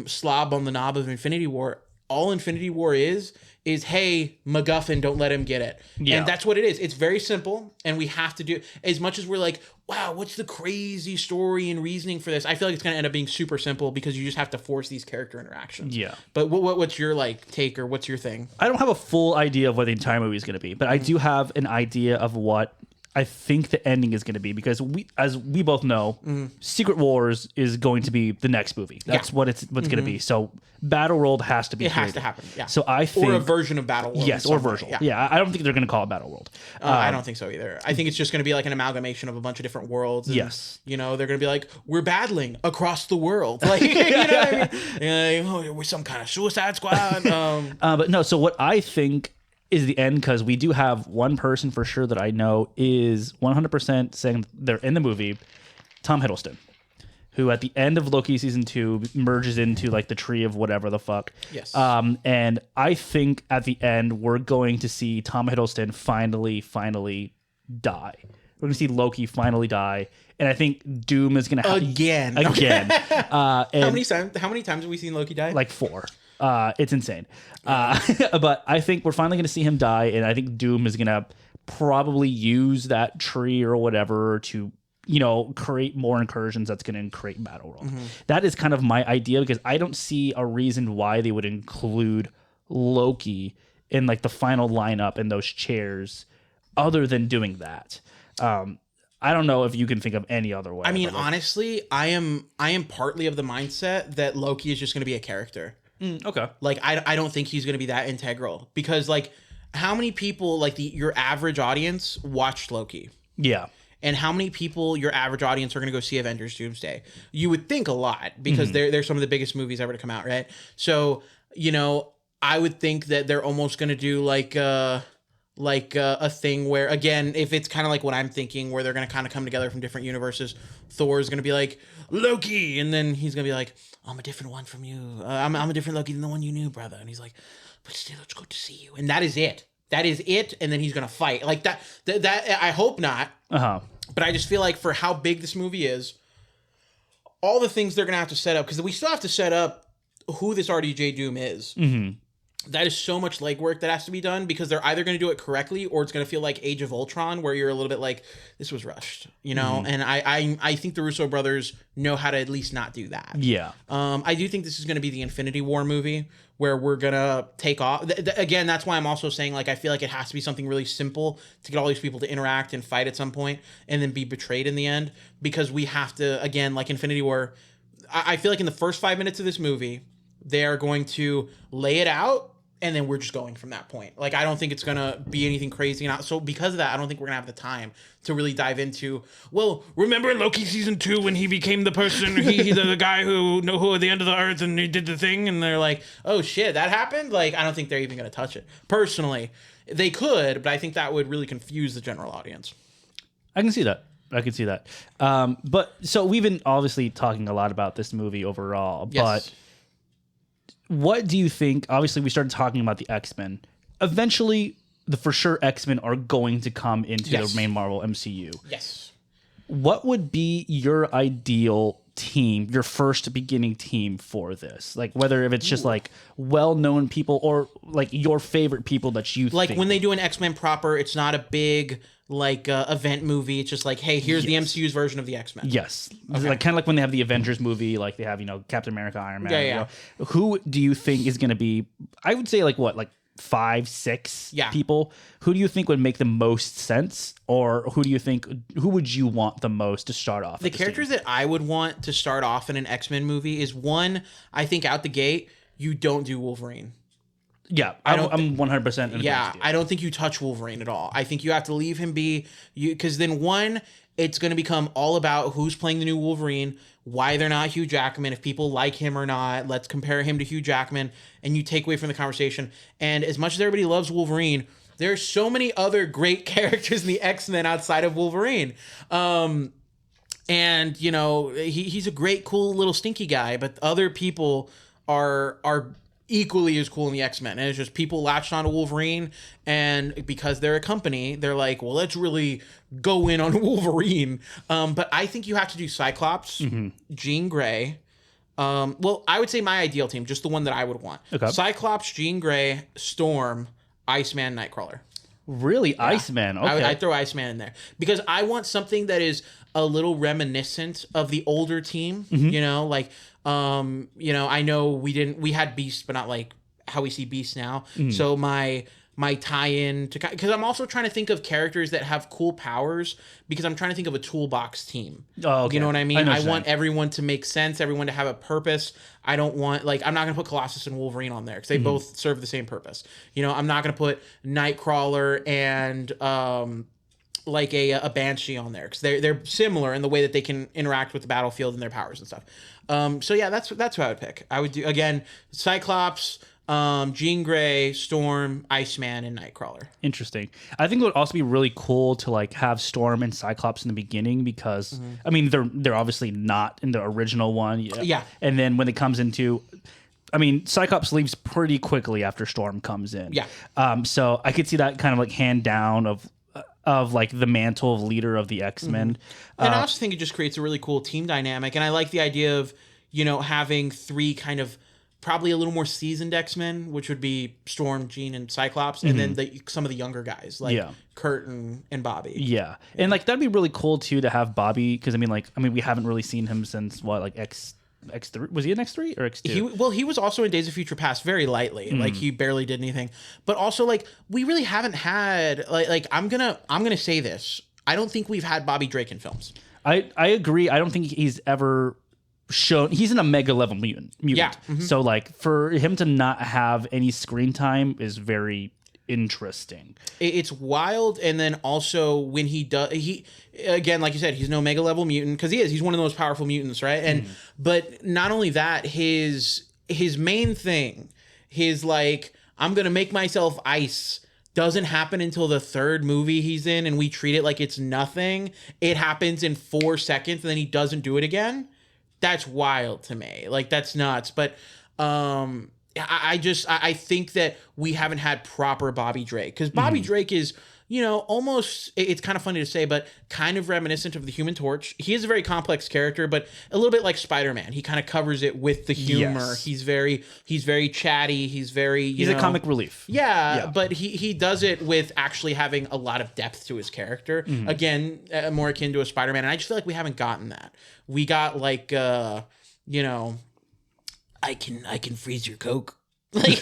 slob on the knob of Infinity War, all Infinity War is hey, MacGuffin, don't let him get it. And that's what it is. It's very simple, and we have to do, as much as we're like, wow, what's the crazy story and reasoning for this? I feel like it's going to end up being super simple, because you just have to force these character interactions. Yeah. But what's your like take, or what's your thing? I don't have a full idea of what the entire movie is going to be, but I do have an idea of what I think the ending is going to be, because as we both know, Secret Wars is going to be the next movie. That's what's going to be. So Battle World has to be. It has to happen. Yeah. So I think, or a version of Battle World. Yes, or version. Yeah. I don't think they're going to call it Battle World. I don't think so either. I think it's just going to be like an amalgamation of a bunch of different worlds. And, you know, they're going to be like, we're battling across the world. Like, you know what I mean? We're some kind of Suicide Squad. But no. So what I think is the end, because we do have one person for sure that I know is 100% saying they're in the movie, Tom Hiddleston, who at the end of Loki season 2 merges into like the tree of whatever the fuck. Yes. And I think at the end we're going to see Tom Hiddleston finally die. We're going to see Loki finally die. And I think Doom is going to again. How many times have we seen Loki die? Like 4. It's insane. But I think we're finally going to see him die, and I think Doom is going to probably use that tree or whatever to, you know, create more incursions that's going to create Battle World. That is kind of my idea, because I don't see a reason why they would include Loki in like the final lineup in those chairs other than doing that. I don't know if you can think of any other way. I mean, honestly, I am partly of the mindset that Loki is just going to be a character. Okay. Like, I don't think he's going to be that integral, because like, how many people, like your average audience, watched Loki? Yeah. And how many people, your average audience, are going to go see Avengers Doomsday? You would think a lot, because they're some of the biggest movies ever to come out, right? So, you know, I would think that they're almost going to do like a thing where, again, if it's kind of like what I'm thinking, where they're going to kind of come together from different universes. Thor's going to be like, Loki, and then he's going to be like, I'm a different one from you. I'm a different Loki than the one you knew, brother. And he's like, but still, it's good to see you. And that is it. That is it. And then he's going to fight. Like that I hope not. But I just feel like for how big this movie is, all the things they're going to have to set up, because we still have to set up who this RDJ Doom is. That is so much legwork that has to be done, because they're either going to do it correctly, or it's going to feel like Age of Ultron, where you're a little bit like, this was rushed, you know? And I think the Russo brothers know how to at least not do that. Yeah. I do think this is going to be the Infinity War movie, where we're going to take off. Again, that's why I'm also saying, like, I feel like it has to be something really simple to get all these people to interact and fight at some point, and then be betrayed in the end, because we have to, again, like Infinity War, I feel like in the first 5 minutes of this movie, they are going to lay it out, and then we're just going from that point. Like, I don't think it's gonna be anything crazy. So because of that, I don't think we're gonna have the time to really dive into. Well, remember in Loki season 2 when he became the person, he's the guy who at the end of the earth and he did the thing, and they're like, oh shit, that happened. Like, I don't think they're even gonna touch it. Personally, they could, but I think that would really confuse the general audience. I can see that. But so we've been obviously talking a lot about this movie overall, Yes. but what do you think? Obviously, we started talking about the X-Men. Eventually, for sure, X-Men are going to come into the main Marvel MCU. Yes. What would be your ideal team, your first beginning team for this? Like, whether if it's just like well-known people or like your favorite people that you like think. when they do an X-Men proper, it's not a big like event movie. It's just like, hey, here's the MCU's version of the X-Men. Yes. Like kind of like when they have the Avengers movie, like they have, Captain America, Iron Man. Yeah. Who do you think is going to be, I would say like 5, 6 people? Who do you think would make the most sense? Or who would you want the most to start off? The characters that I would want to start off in an X-Men movie is one, I think out the gate, you don't do Wolverine. Yeah, I'm 100%. Yeah, I don't think you touch Wolverine at all. I think you have to leave him be, because then one, it's going to become all about who's playing the new Wolverine, why they're not Hugh Jackman, if people like him or not. Let's compare him to Hugh Jackman, and you take away from the conversation. And as much as everybody loves Wolverine, there's so many other great characters in the X-Men outside of Wolverine. And he's a great, cool little stinky guy, but other people are equally as cool in the X-Men. And it's just people latched onto Wolverine, and because they're a company, they're like, well, let's really go in on Wolverine. But I think you have to do Cyclops, Jean Grey. Well, I would say my ideal team, just the one that I would want. Okay. Cyclops, Jean Grey, Storm, Iceman, Nightcrawler. Really? Yeah. Iceman. Okay. I'd throw Iceman in there because I want something that is a little reminiscent of the older team, I know we had Beast, but not like how we see Beast now. So my tie-in to, because I'm also trying to think of characters that have cool powers, because I'm trying to think of a toolbox team. Oh, okay. You know what I mean? I want everyone to make sense, everyone to have a purpose. I don't want, I'm not going to put Colossus and Wolverine on there because they both serve the same purpose. I'm not going to put Nightcrawler and a Banshee on there because they're similar in the way that they can interact with the battlefield and their powers and stuff. So yeah, that's who I would pick. I would do, again, Cyclops, Jean Grey, Storm, Iceman, and Nightcrawler. Interesting. I think it would also be really cool to have Storm and Cyclops in the beginning because I mean they're obviously not in the original one. Yeah. And then when it comes into, I mean, Cyclops leaves pretty quickly after Storm comes in. Yeah. So I could see that kind of hand down of the mantle of leader of the X-Men. And I also think it just creates a really cool team dynamic. And I like the idea of, having 3 kind of probably a little more seasoned X-Men, which would be Storm, Jean, and Cyclops, and then some of the younger guys like Kurt and Bobby. Yeah. And that'd be really cool too to have Bobby, because I mean we haven't really seen him since X3. Was he in X3 or X2? He was also in Days of Future Past very lightly. He barely did anything. But also we really haven't had I'm gonna say this. I don't think we've had Bobby Drake in films. I agree. I don't think he's ever shown. He's an Omega level mutant. Yeah. So for him to not have any screen time is very interesting. It's wild. And then also when he does, again, like you said, he's an Omega level mutant because he's one of the most powerful mutants, right? And but not only that, his main thing, I'm gonna make myself ice, doesn't happen until the 3rd movie he's in, and we treat it like it's nothing. It happens in 4 seconds, and then he doesn't do it again. That's wild to me. That's nuts. But I think that we haven't had proper Bobby Drake, because Bobby Drake is, almost, it's kind of funny to say, but kind of reminiscent of the Human Torch. He is a very complex character, but a little bit like Spider-Man. He kind of covers it with the humor. Yes. He's very chatty. He's a comic relief. Yeah, but he does it with actually having a lot of depth to his character. Again, more akin to a Spider-Man. And I just feel like we haven't gotten that. We got I can freeze your Coke. We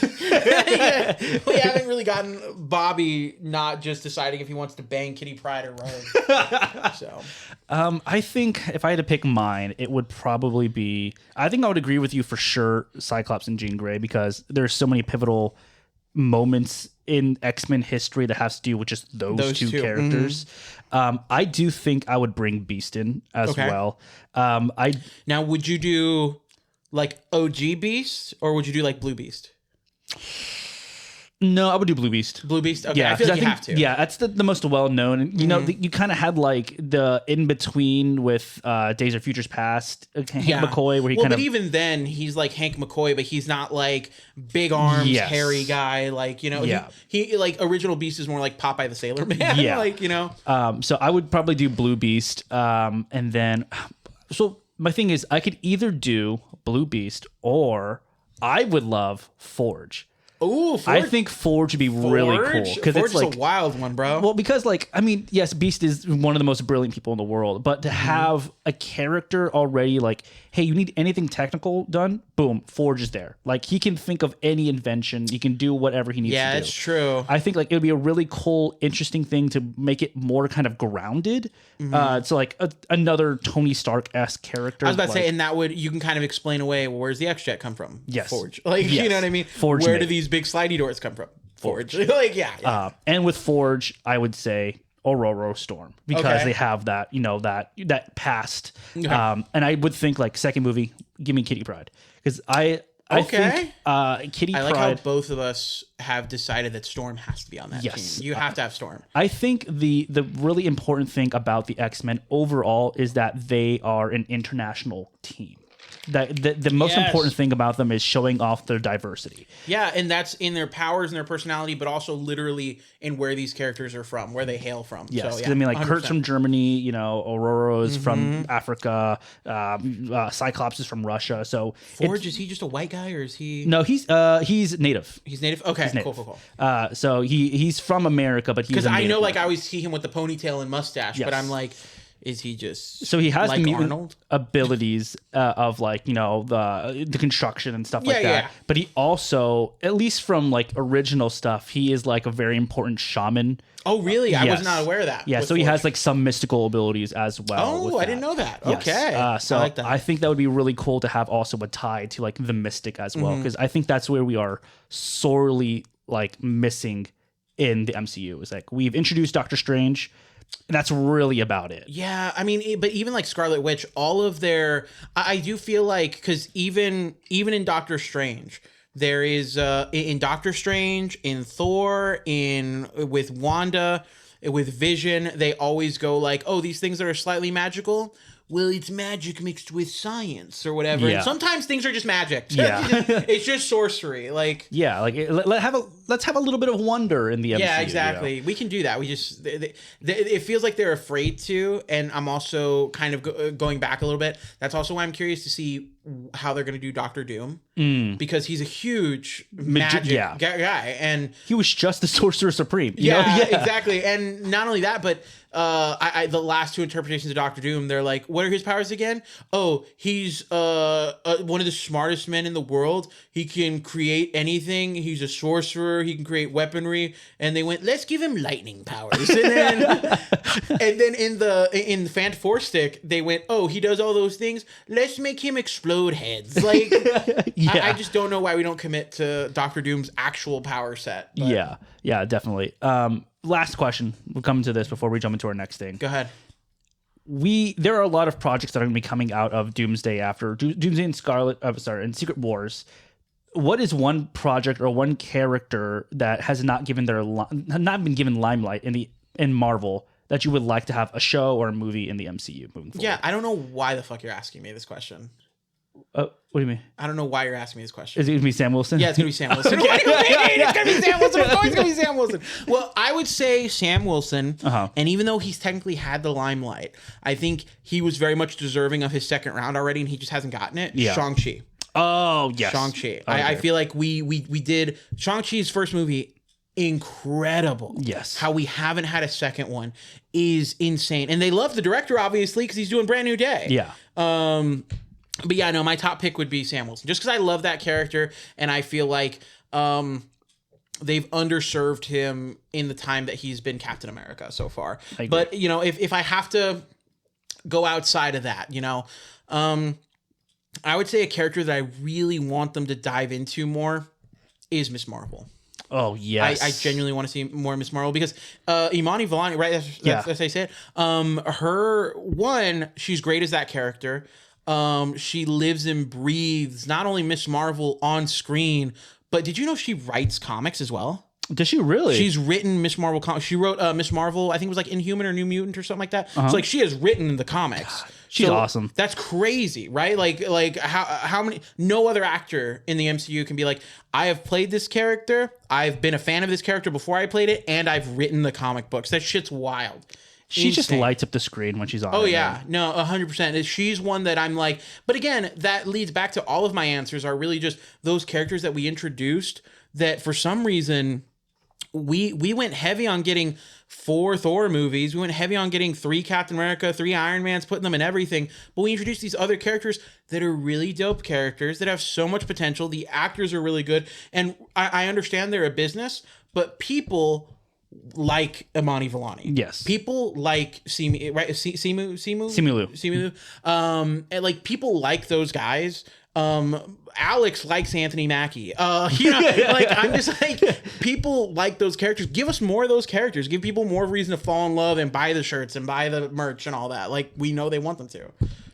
haven't really gotten Bobby not just deciding if he wants to bang Kitty Pryde or Rogue. So, I think if I had to pick mine, it would probably be. I think I would agree with you for sure, Cyclops and Jean Grey, because there's so many pivotal moments in X-Men history that has to do with just those two characters. I do think I would bring Beast in as well. Now, would you do like OG Beast or would you do like Blue Beast? No, I would do Blue Beast. Blue Beast? Okay, Yeah, I feel like I you think, have to. yeah, that's the most well-known. And, you know, you kind of had like the in-between with Days of Futures Past, Hank McCoy, where he but even then, he's like Hank McCoy, but he's not like big arms, hairy guy. Like, you know, he like original Beast is more like Popeye the Sailor Man. Yeah. Like, you know. So I would probably do Blue Beast. And then, so my thing is, I could either do Blue Beast or I would love Forge. Ooh, Forge. I think Forge would be really cool because it's like a wild one, bro. Well, because like I mean, yes, Beast is one of the most brilliant people in the world, but to have a character already like, hey, you need anything technical done, boom, Forge is there. Like he can think of any invention, he can do whatever he needs to do. Yeah, it's true. I think like it would be a really cool, interesting thing to make it more kind of grounded. So like another Tony Stark-esque character. I was about to say, and that would you can kind of explain away, well, where's the X-Jet come from? Yes. Forge. Like you know what I mean? Forge. Where do these big slidey doors come from? Forge. Like yeah. And with Forge, I would say Aurora Storm because they have that, you know, that past. And I would think like second movie, give me Kitty Pryde because I think Kitty Pryde. I like how both of us have decided that Storm has to be on that team. You have to have Storm. I think the really important thing about the X-Men overall is that they are an international team. The most important thing about them is showing off their diversity. Yeah, and that's in their powers and their personality, but also literally in where these characters are from, where they hail from. Yes, so, yeah, I mean, like 100%. Kurt's from Germany, you know, Aurora is from Africa, Cyclops is from Russia. So Forge, is he just a white guy or is he? No, he's native. He's native. Okay, he's native. Cool. So he's from America, but he's because I know, like, I always see him with the ponytail and mustache, Yes. but I'm like, is he just so he has like mutant Arnold abilities of like, you know, the construction and stuff like that. But he also, at least from like original stuff, he is like a very important shaman. Oh, really? I was not aware of that. Yeah, so he has like some mystical abilities as well. Oh, I didn't know that. Yes. Okay. So I like that. I think that would be really cool to have also a tie to like the mystic as well, because I think that's where we are sorely like missing in the MCU. Is like we've introduced Doctor Strange. And that's really about it. Yeah, I mean, but even like Scarlet Witch, all of their, I do feel like, because even in Doctor Strange, there is in Doctor Strange, in Thor, with Wanda, with Vision, they always go like, oh, these things that are slightly magical. Well, it's magic mixed with science or whatever. Yeah. And sometimes things are just magic. Yeah. It's just sorcery. Like like let's have a little bit of wonder in the MCU. Yeah, exactly. You know? We can do that. We just it feels like they're afraid to, and I'm also kind of going back a little bit. That's also why I'm curious to see how they're going to do Doctor Doom because he's a huge magic guy, and he was just the Sorcerer Supreme. You know? know? Exactly. And not only that, but the last two interpretations of Doctor Doom, they're like, what are his powers again? Oh, he's one of the smartest men in the world. He can create anything. He's a sorcerer. He can create weaponry. And they went, let's give him lightning powers. And then in the Fant Four Stick, they went, oh, he does all those things. Let's make him explode heads. Like, I just don't know why we don't commit to Doctor Doom's actual power set. But. Yeah, definitely. Last question. We'll come to this before we jump into our next thing. Go ahead. There are a lot of projects that are going to be coming out of Doomsday after Doomsday and Secret Wars. What is one project or one character that has not been given limelight in Marvel that you would like to have a show or a movie in the MCU moving forward? Yeah, I don't know why the fuck you're asking me this question. What do you mean? I don't know why you're asking me this question. Is it going to be Sam Wilson? Yeah, it's going to be Sam Wilson. What do you mean? It's going to be Sam Wilson. Of course it's going to be Sam Wilson. Well, I would say Sam Wilson. And even though he's technically had the limelight, I think he was very much deserving of his second round already, and he just hasn't gotten it. Yeah. Shang-Chi. Oh, yes. Shang-Chi. I feel like we did Shang-Chi's first movie incredible. Yes. How we haven't had a second one is insane. And they love the director, obviously, because he's doing Brand New Day. Yeah. But yeah, no, my top pick would be Sam Wilson, just because I love that character, and I feel like they've underserved him in the time that he's been Captain America so far. But you know, if I have to go outside of that, you know, I would say a character that I really want them to dive into more is Miss Marvel. Oh yes, I genuinely want to see more Miss Marvel because Imani Vellani, right? That's how I say it. She's great as that character. She lives and breathes not only Miss Marvel on screen, but did you know she writes comics as well? Does she really? She's written Miss Marvel comics. She wrote Miss Marvel, I think it was like Inhuman or New Mutant or something like that. So like she has written the comics. God, she's awesome. That's crazy, right? Like how many, no other actor in the MCU can be like, I have played this character, I've been a fan of this character before I played it, and I've written the comic books. That shit's wild. She just lights up the screen when she's on. Oh yeah, no, 100%. She's one that I'm like, but again, that leads back to all of my answers are really just those characters that we introduced that for some reason we went heavy on getting 4 Thor movies. We went heavy on getting 3 Captain America, 3 Iron Mans, putting them in everything. But we introduced these other characters that are really dope characters that have so much potential. The actors are really good, and I understand they're a business, but people like Imani Vellani. Yes. People like Simu, right? Simu. And like people like those guys. Alex likes Anthony Mackie. Like I'm just like, people like those characters. Give us more of those characters. Give people more reason to fall in love and buy the shirts and buy the merch and all that. Like we know they want them to.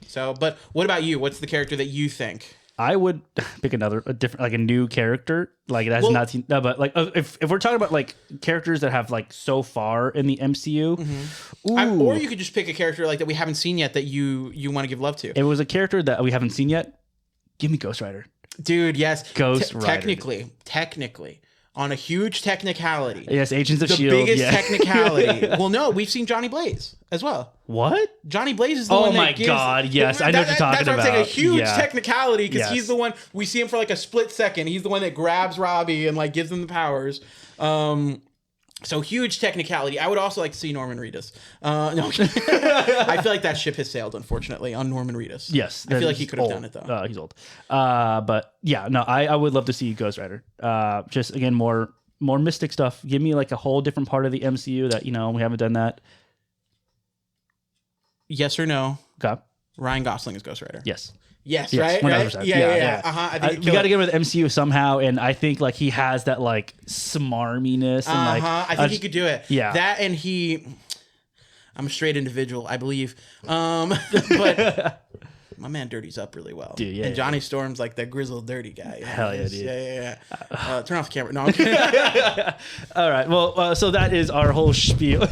So, but what about you? What's the character that you think? I would pick a different, like a new character, like that's not seen. No, but like if we're talking about like characters that have like so far in the MCU, or you could just pick a character like that we haven't seen yet that you want to give love to. It was a character that we haven't seen yet. Give me Ghost Rider, dude. Yes, Ghost Rider. Technically. On a huge technicality. Yes, Agents of S.H.I.E.L.D. The biggest technicality. Well, no, we've seen Johnny Blaze as well. What? Johnny Blaze is the one that gives... Oh my God, yes. I know what you're talking about. That's why I'm saying a huge technicality because he's the one... We see him for like a split second. He's the one that grabs Robbie and like gives him the powers. So huge technicality. I would also like to see Norman Reedus. No, I feel like that ship has sailed, unfortunately, on Norman Reedus. Yes. I feel like he could have done it, though. He's old. But yeah, no, I would love to see Ghost Rider. Just, again, more mystic stuff. Give me like a whole different part of the MCU that, we haven't done that. Yes or no? Okay. Ryan Gosling is Ghost Rider. Yes. Yes, right? 100%. Right? Yeah. I think we got to get with MCU somehow, and I think like he has that like smarminess and like I think he could do it. Yeah, that and I'm a straight individual, I believe. But my man dirties up really well. Dude, yeah. And Johnny Storm's like that grizzled dirty guy. Hell yeah, dude. Yeah. Turn off the camera. No, I'm kidding. All right. Well, so that is our whole spiel.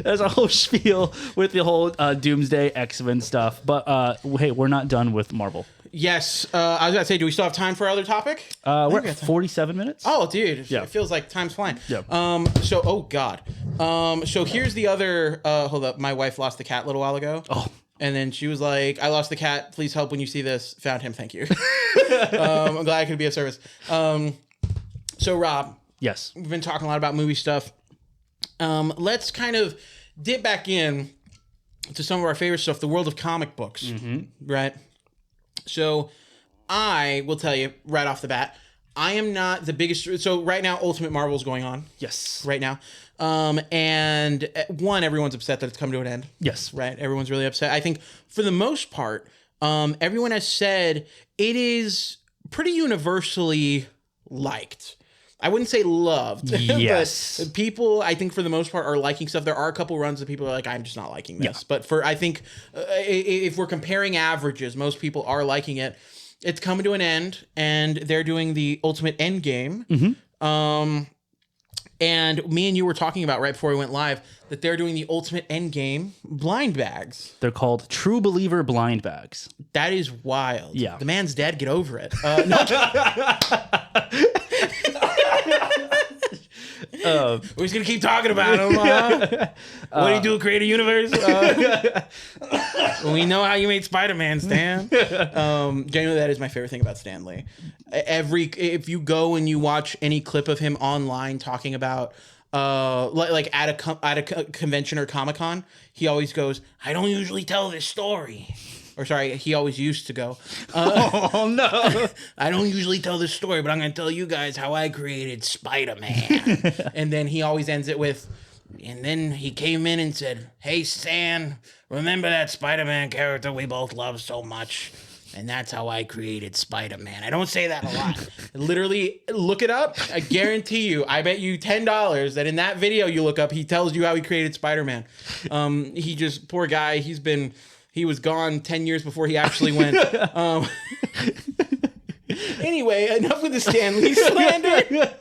That's our whole spiel with the whole Doomsday X-Men stuff. But hey, we're not done with Marvel. Yes. I was going to say, do we still have time for our other topic? We're at 47 minutes. Oh, dude. It feels like time's flying. Yeah. Oh, God. So here's the other... hold up. My wife lost the cat a little while ago. Oh. And then she was like, I lost the cat. Please help when you see this. Found him. Thank you. I'm glad I could be of service. So, Rob. Yes. We've been talking a lot about movie stuff. Let's kind of dip back in to some of our favorite stuff, the world of comic books, right? So I will tell you right off the bat, I am not the biggest... So right now, Ultimate Marvel is going on. Yes. Right now. And everyone's upset that it's come to an end. Yes. Right? Everyone's really upset. I think for the most part, everyone has said it is pretty universally liked. I wouldn't say loved. Yes. But people, I think for the most part, are liking stuff. There are a couple runs that people are like, I'm just not liking this. Yeah. But I think if we're comparing averages, most people are liking it. It's coming to an end, and they're doing the Ultimate Endgame. And me and you were talking about right before we went live that they're doing the Ultimate Endgame blind bags. They're called True Believer blind bags. That is wild. Yeah. The man's dead. Get over it. No. We're just gonna keep talking about him. What do you do? Create a universe? We know how you made Spider-Man, Stan. Genuinely, that is my favorite thing about Stan Lee. If you go and you watch any clip of him online talking about like at a convention or Comic-Con, he always goes, "I don't usually tell this story." Or sorry, he always used to go. Oh no! I don't usually tell this story, but I'm going to tell you guys how I created Spider-Man. And then he always ends it with, and then he came in and said, "Hey Stan, remember that Spider-Man character we both love so much? and that's how I created Spider-Man. I don't say that a lot. Literally, look it up. I guarantee you, I bet you $10 that in that video you look up, he tells you how he created Spider-Man. He just, poor guy, he was gone 10 years before he actually went. Anyway, enough with the Stan Lee slander.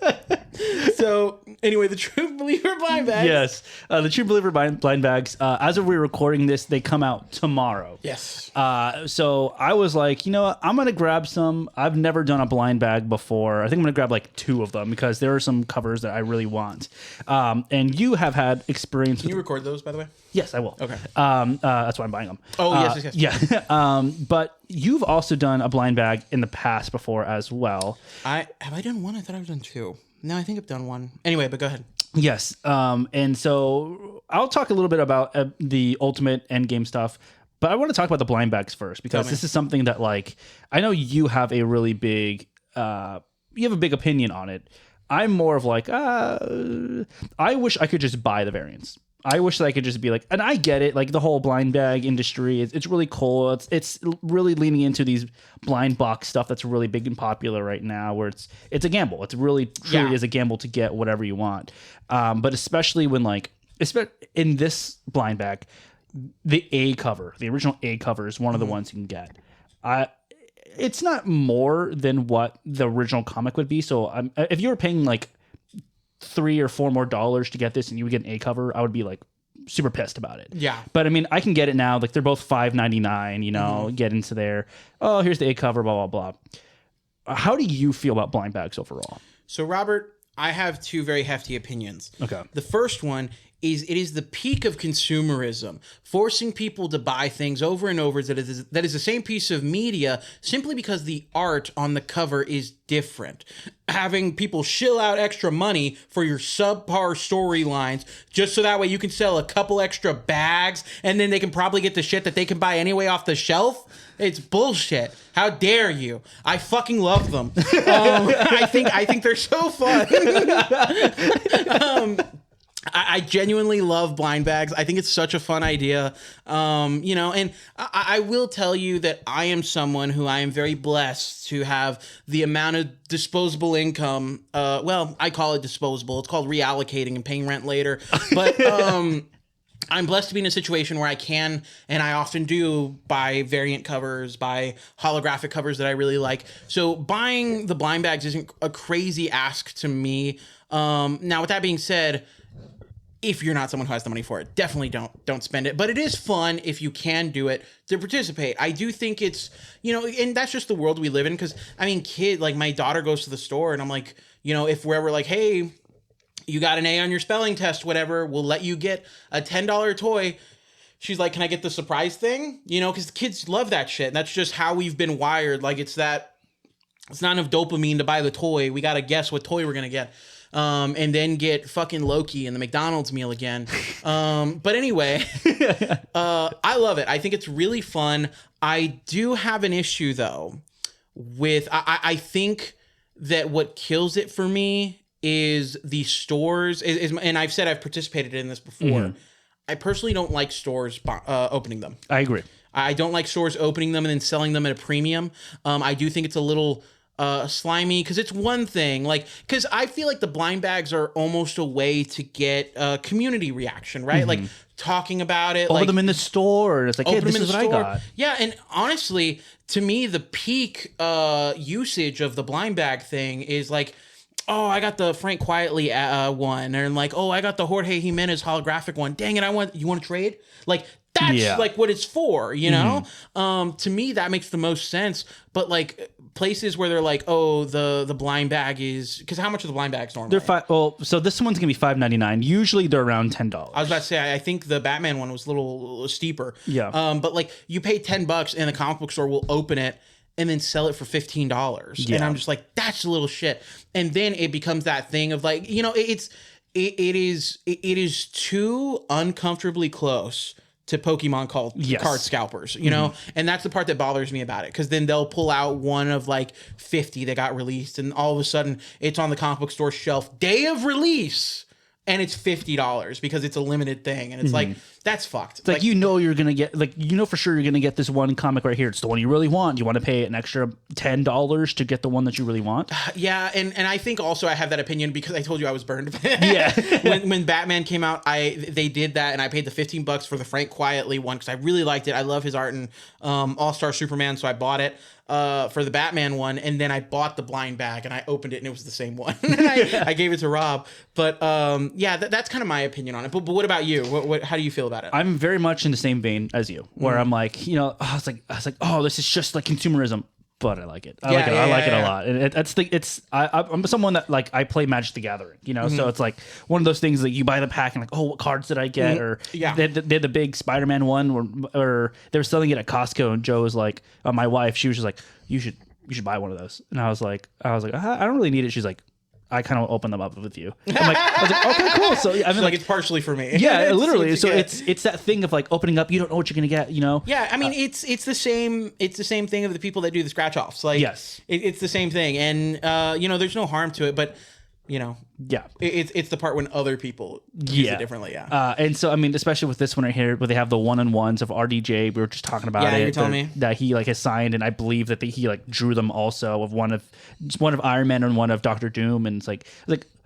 So, anyway, the True Believer blind bags. Yes, the True Believer blind bags. As of we're recording this, they come out tomorrow. Yes. So I was like, you know what? I'm gonna grab some. I've never done a blind bag before. I think I'm gonna grab like 2 of them because there are some covers that I really want. And you have had experience. Can you record those, by the way? Yes, I will. Okay. That's why I'm buying them. Oh, yes. Yeah. But you've also done a blind bag in the past before as well. Have I done one? I thought I've done 2. No, I think I've done 1. Anyway, but go ahead. Yes. And so I'll talk a little bit about the Ultimate Endgame stuff, but I want to talk about the blind bags first because this is something that, like, I know you have a really big, you have a big opinion on it. I'm more of like, I wish I could just buy the variants. I wish that I could just be like, and I get it, like the whole blind bag industry, it's really cool. It's really leaning into these blind box stuff that's really big and popular right now, where it's a gamble. It's really truly is a gamble to get whatever you want. But especially when in this blind bag, the original A cover is one of the ones you can get. It's not more than what the original comic would be. So if you were paying like $3 or $4 more to get this and you would get an A cover, I would be like super pissed about it. Yeah. But I mean, I can get it now. Like they're both $5.99, you know, get into there. Oh, here's the A cover, blah, blah, blah. How do you feel about blind bags overall? So, Robert, I have 2 very hefty opinions. Okay. The first one is it is the peak of consumerism, forcing people to buy things over and over that is the same piece of media simply because the art on the cover is different. Having people shill out extra money for your subpar storylines just so that way you can sell a couple extra bags and then they can probably get the shit that they can buy anyway off the shelf. It's bullshit. How dare you? I fucking love them. I think they're so fun. I genuinely love blind bags. I think it's such a fun idea. You know, and I will tell you that I am someone who I am very blessed to have the amount of disposable income. Well, I call it disposable. It's called reallocating and paying rent later. But I'm blessed to be in a situation where I can, and I often do, buy variant covers, buy holographic covers that I really like. So buying the blind bags isn't a crazy ask to me. Now, with that being said, if you're not someone who has the money for it, definitely don't spend it. But it is fun if you can do it to participate. I do think it's, you know, and that's just the world we live in. Because I mean, like my daughter goes to the store, and I'm like, you know, if we're ever like, hey, you got an A on your spelling test, whatever, we'll let you get a $10 toy. She's like, can I get the surprise thing? You know, because the kids love that shit. And that's just how we've been wired. Like it's not enough dopamine to buy the toy. We got to guess what toy we're going to get. And then get fucking Loki and the McDonald's meal again. But anyway, I love it. I think it's really fun. I do have an issue though with, I think that what kills it for me is the stores and I've said I've participated in this before. Mm-hmm. I personally don't like stores opening them. I agree. I don't like stores opening them and then selling them at a premium. I do think it's a little slimy because it's one thing because I feel like the blind bags are almost a way to get community reaction, right? Mm-hmm. Like talking about it, over them in the store. It's like, hey, this is what I got. Yeah, and honestly, to me, the peak usage of the blind bag thing is like, oh, I got the Frank Quietly one, and like, oh, I got the Jorge Jimenez holographic one. Dang it, you want to trade? Like that's like what it's for, you know? To me, that makes the most sense. But like places where they're like, oh, the blind bag is, because how much are the blind bags normally? They're so this one's gonna be $5.99. Usually they're around $10. I was about to say, I think the Batman one was a little steeper. Yeah. But like you pay $10 and the comic book store will open it and then sell it for $15. Yeah. And I'm just like, that's a little shit. And then it becomes that thing of like, you know, it is too uncomfortably close to Pokemon card scalpers, you know? And that's the part that bothers me about it. Because then they'll pull out one of like 50 that got released, and all of a sudden it's on the comic book store shelf day of release. and it's $50 because it's a limited thing, and it's like that's fucked. It's like you're gonna get for sure you're gonna get this one comic right here. It's the one you really want. You want to pay an extra $10 to get the one that you really want. Yeah, and I think also I have that opinion because I told you I was burned. Yeah. when Batman came out, they did that, and I paid the $15 for the Frank Quietly one because I really liked it. I love his art and All-Star Superman, so I bought it for the Batman one, and then I bought the blind bag and I opened it and it was the same one. And I gave it to Rob. But yeah, that's kind of my opinion on it. But what about you? How do you feel about it? I'm very much in the same vein as you, where I'm like, I was like, oh, this is just like consumerism. But I like it. I like it a lot. And I'm someone that like I play Magic the Gathering, so it's like one of those things that you buy the pack and like, oh, what cards did I get? Or they had the big Spider-Man one, or they were selling it at Costco, and Joe was like, my wife, she was just like, you should buy one of those. And I was like, I don't really need it. She's like, I kind of open them up with you. I was like, okay, cool. So I mean, like it's partially for me. Yeah, literally. So it's that thing of like opening up. You don't know what you're gonna get. Yeah, I mean, it's the same. It's the same thing of the people that do the scratch offs. Like, yes, it's the same thing. And there's no harm to it, but yeah, it's the part when other people use it differently. Yeah. And so I mean, especially with this one right here, where they have the 1-on-1s of RDJ. We were just talking about it. You're telling me that he like has signed, and I believe that he like drew them also of one of Iron Man and one of Doctor Doom, and it's like.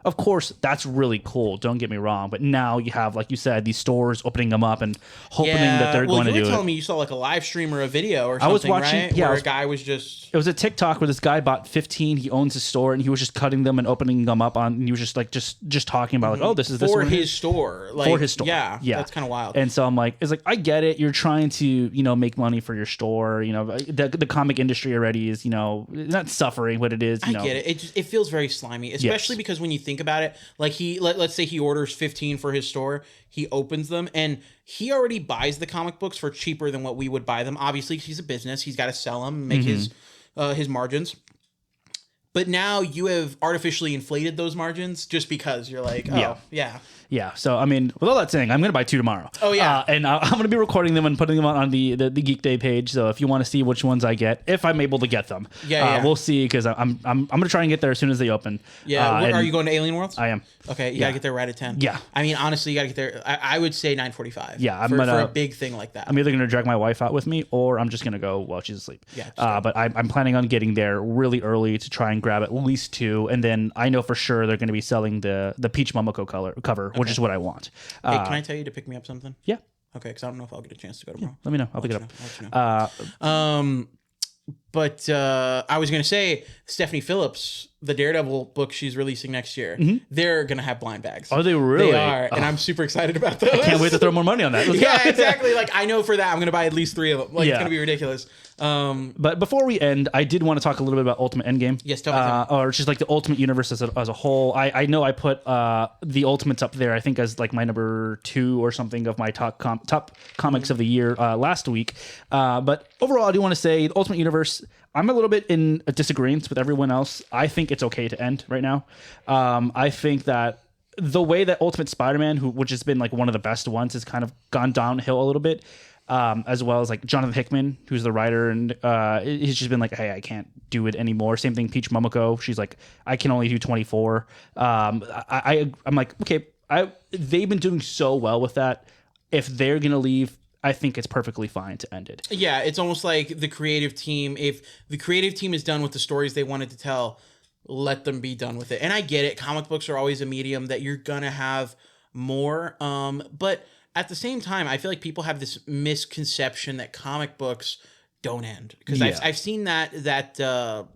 Of course, that's really cool. Don't get me wrong, but now you have, like you said, these stores opening them up and hoping that they're going to do it. You were telling me you saw like a live stream or a video or something, I was watching, right? Yeah, where a guy was just... It was a TikTok where this guy bought 15. He owns a store, and he was just cutting them and opening them up on. And he was just like just talking about like, oh, this is this for one his store, like, for his store. Yeah, that's kind of wild. And so I'm like, it's like I get it. You're trying to make money for your store. The comic industry already is not suffering what it is. I get it. It feels very slimy, especially because when you think about it, like. Let's say he orders 15 for his store, he opens them, and he already buys the comic books for cheaper than what we would buy them. Obviously, he's a business; he's got to sell them, make his margins. But now you have artificially inflated those margins just because you're like, oh, yeah. So I mean, with all that saying, I'm gonna buy 2 tomorrow. Oh yeah, and I'm gonna be recording them and putting them on the Geekday page. So if you want to see which ones I get, if I'm able to get them, we'll see, because I'm gonna try and get there as soon as they open. Yeah, are you going to Alien Worlds? I am. Okay, you gotta get there right at 10. Yeah, I mean, honestly, you gotta get there. I would say 9:45. Yeah, for a big thing like that. I'm either gonna drag my wife out with me, or I'm just gonna go while she's asleep. Yeah, but I'm planning on getting there really early to try and grab at least 2, and then I know for sure they're gonna be selling the Peach Momoko cover, which is what I want. Hey, can I tell you to pick me up something? Yeah. Okay, because I don't know if I'll get a chance to go tomorrow. Let me know. I'll pick it up. But I was going to say, Stephanie Phillips, the Daredevil book she's releasing next year, they're going to have blind bags. Are they really? They are, and I'm super excited about those. I can't wait to throw more money on that. Yeah, exactly. Like, I know for that, I'm going to buy at least 3 of them. Like, it's going to be ridiculous. But before we end, I did want to talk a little bit about Ultimate Endgame. Yes, tell me. Or just like the Ultimate Universe as a whole. I know I put the Ultimates up there, I think, as like my number 2 or something of my top comics of the year last week. But overall, I do want to say the Ultimate Universe, I'm a little bit in a disagreement with everyone else. I think it's okay to end right now. I think that the way that Ultimate Spider-Man, which has been like one of the best ones, has kind of gone downhill a little bit. As well as like Jonathan Hickman, who's the writer, and he's just been like, hey, I can't do it anymore. Same thing, Peach Momoko. She's like, I can only do 24. I'm like, okay, they've been doing so well with that. If they're gonna leave, I think it's perfectly fine to end it. Yeah, it's almost like the creative team. If the creative team is done with the stories they wanted to tell, let them be done with it. And I get it. Comic books are always a medium that you're gonna have more. But at the same time, I feel like people have this misconception that comic books don't end, because I've seen that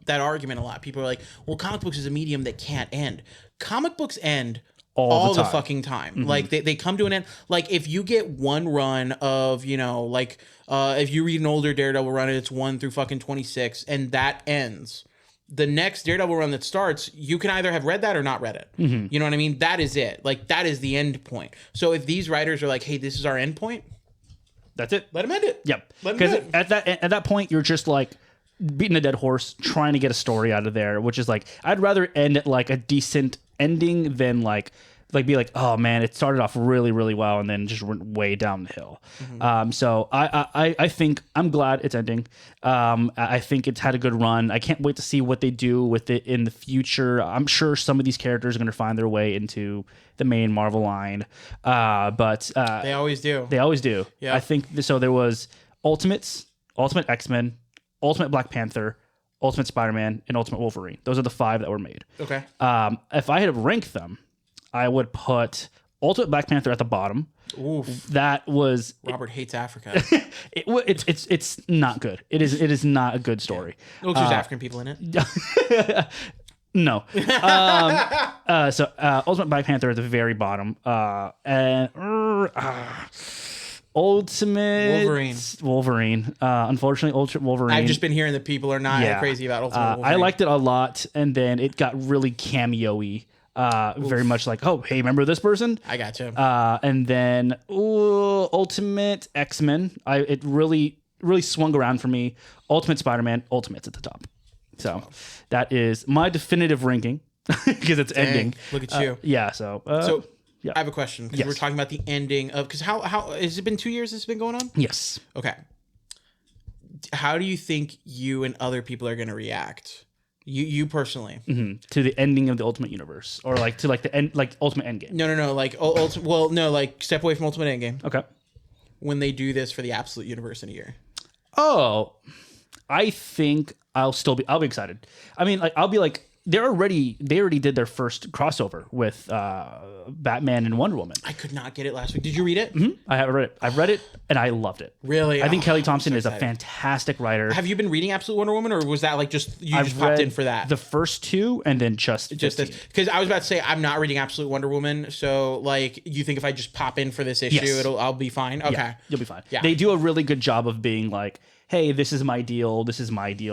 argument a lot. People are like, well, comic books is a medium that can't end. Comic books end all the fucking time. Mm-hmm. Like they come to an end. Like if you get one run of, if you read an older Daredevil run and it's 1 through fucking 26 and that ends, the next Daredevil run that starts, you can either have read that or not read it. Mm-hmm. You know what I mean? That is it. Like that is the end point. So if these writers are like, hey, this is our end point, that's it. Let them end it. Yep. Because at that point, you're just like beating a dead horse, trying to get a story out of there, which is like, I'd rather end at like a decent ending than like like be like, oh man, it started off really, really well and then just went way down the hill. So I think I'm glad it's ending. I think it's had a good run. I can't wait to see what they do with it in the future. I'm sure some of these characters are going to find their way into the main Marvel line, but They always do. they always do. Yeah. I think so. There was Ultimate X-Men, Ultimate Black Panther, Ultimate Spider-Man, and Ultimate Wolverine. Those are the 5 that were made. Okay. If I had to rank them, I would put Ultimate Black Panther at the bottom. Oof. That was Robert hates Africa. it's not good. It is not a good story. Look, there's African people in it. No. So Ultimate Black Panther at the very bottom. And Ultimate Wolverine. Unfortunately, Ultimate Wolverine. I've just been hearing that people are not crazy about Ultimate Wolverine. I liked it a lot, and then it got really cameo-y. Very much like, oh, hey, remember this person? I got you. And then Ultimate X-Men. It really swung around for me. Ultimate Spider-Man. Ultimate's at the top. So that is my definitive ranking because it's ending. Look at you. Yeah. So. Yeah. I have a question because we're talking about the ending of because how has it been 2 years? This has been going on. Yes. Okay. How do you think you and other people are going to react? You personally to the ending of the Ultimate Universe, or like to like the end, like Ultimate Endgame. No, like like step away from Ultimate Endgame. Okay. When they do this for the Absolute Universe in a year. Oh, I think I'll be excited. I mean, like I'll be like they already did their first crossover with Batman and Wonder Woman. I could not get it last week. Did you read it? Mm-hmm. I have read it. I've read it and I loved it. Really? I think Kelly Thompson is a fantastic writer. Have you been reading Absolute Wonder Woman, or was that like just just popped in for that? The first 2 and then just this, because I was about to say I'm not reading Absolute Wonder Woman, so like you think if I just pop in for this issue, I'll be fine. Okay, yeah, you'll be fine. Yeah, they do a really good job of being like, hey, this is my deal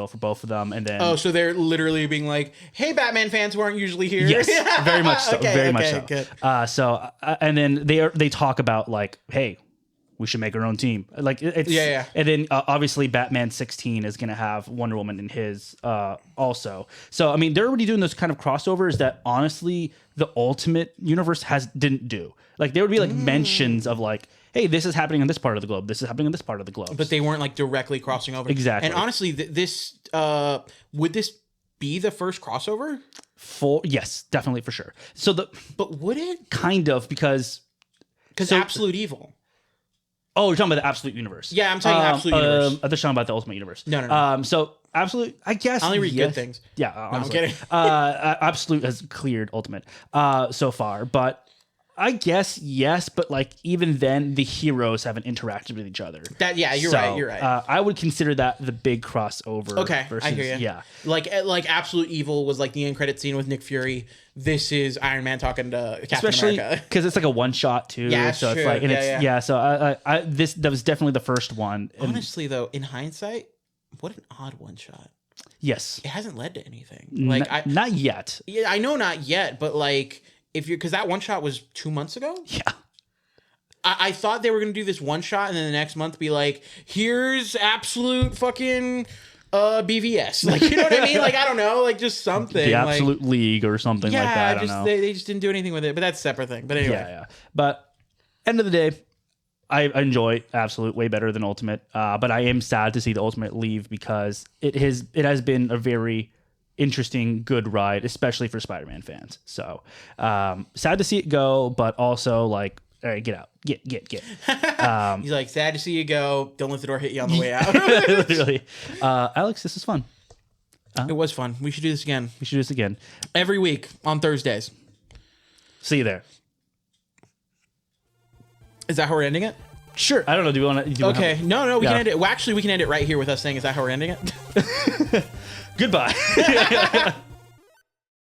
for both of them, and then so they're literally being like, hey, Batman fans who aren't usually here. Yes, very much so. Very much so. Good. And then they talk about like, hey, we should make our own team. Like it's And then obviously Batman 16 is gonna have Wonder Woman in his also. So I mean they're already doing those kind of crossovers that honestly the Ultimate Universe didn't do. Like there would be like mentions of like, hey, this is happening in this part of the globe. This is happening in this part of the globe. But they weren't like directly crossing over. Exactly. And honestly, this would this be the first crossover? Yes, definitely for sure. So but would it kind of because Absolute Evil. Oh, you're talking about the Absolute Universe. Yeah, I'm talking Absolute Universe. They're talking about the Ultimate Universe. No. So Absolute, I guess. I only read good things. Yeah, honestly. I'm kidding. Absolute has cleared Ultimate so far, but I guess yes. But like even then, the heroes haven't interacted with each other. You're right. You're right. I would consider that the big crossover. Okay, versus, I hear you. Yeah, like Absolute Evil was like the end credit scene with Nick Fury. This is Iron Man talking to Captain America. Because it's like a one shot too. Yeah, so true. It's like, and So that was definitely the first one. Honestly, though, in hindsight, what an odd one shot. Yes, it hasn't led to anything. Not yet. Yeah, I know not yet, but like if you're because that one shot was 2 months ago. Yeah. I thought they were gonna do this one shot and then the next month be like, here's Absolute fucking BVS. Like, you know what I mean? Like, I don't know, like just something. The Absolute League or something like that. I don't know. They just didn't do anything with it, but that's a separate thing. But anyway. Yeah. But end of the day, I enjoy Absolute way better than Ultimate. But I am sad to see the Ultimate leave because it has been a very interesting, good ride, especially for Spider-Man fans. So sad to see it go, but also like, all right, get out. Get. He's like, sad to see you go. Don't let the door hit you on the way out. Literally. Alex, this was fun. It was fun. We should do this again. Every week on Thursdays. See you there. Is that how we're ending it? Sure. I don't know. Do we want to? Okay. No. We can end it. Well, actually, we can end it right here with us saying, is that how we're ending it? Goodbye.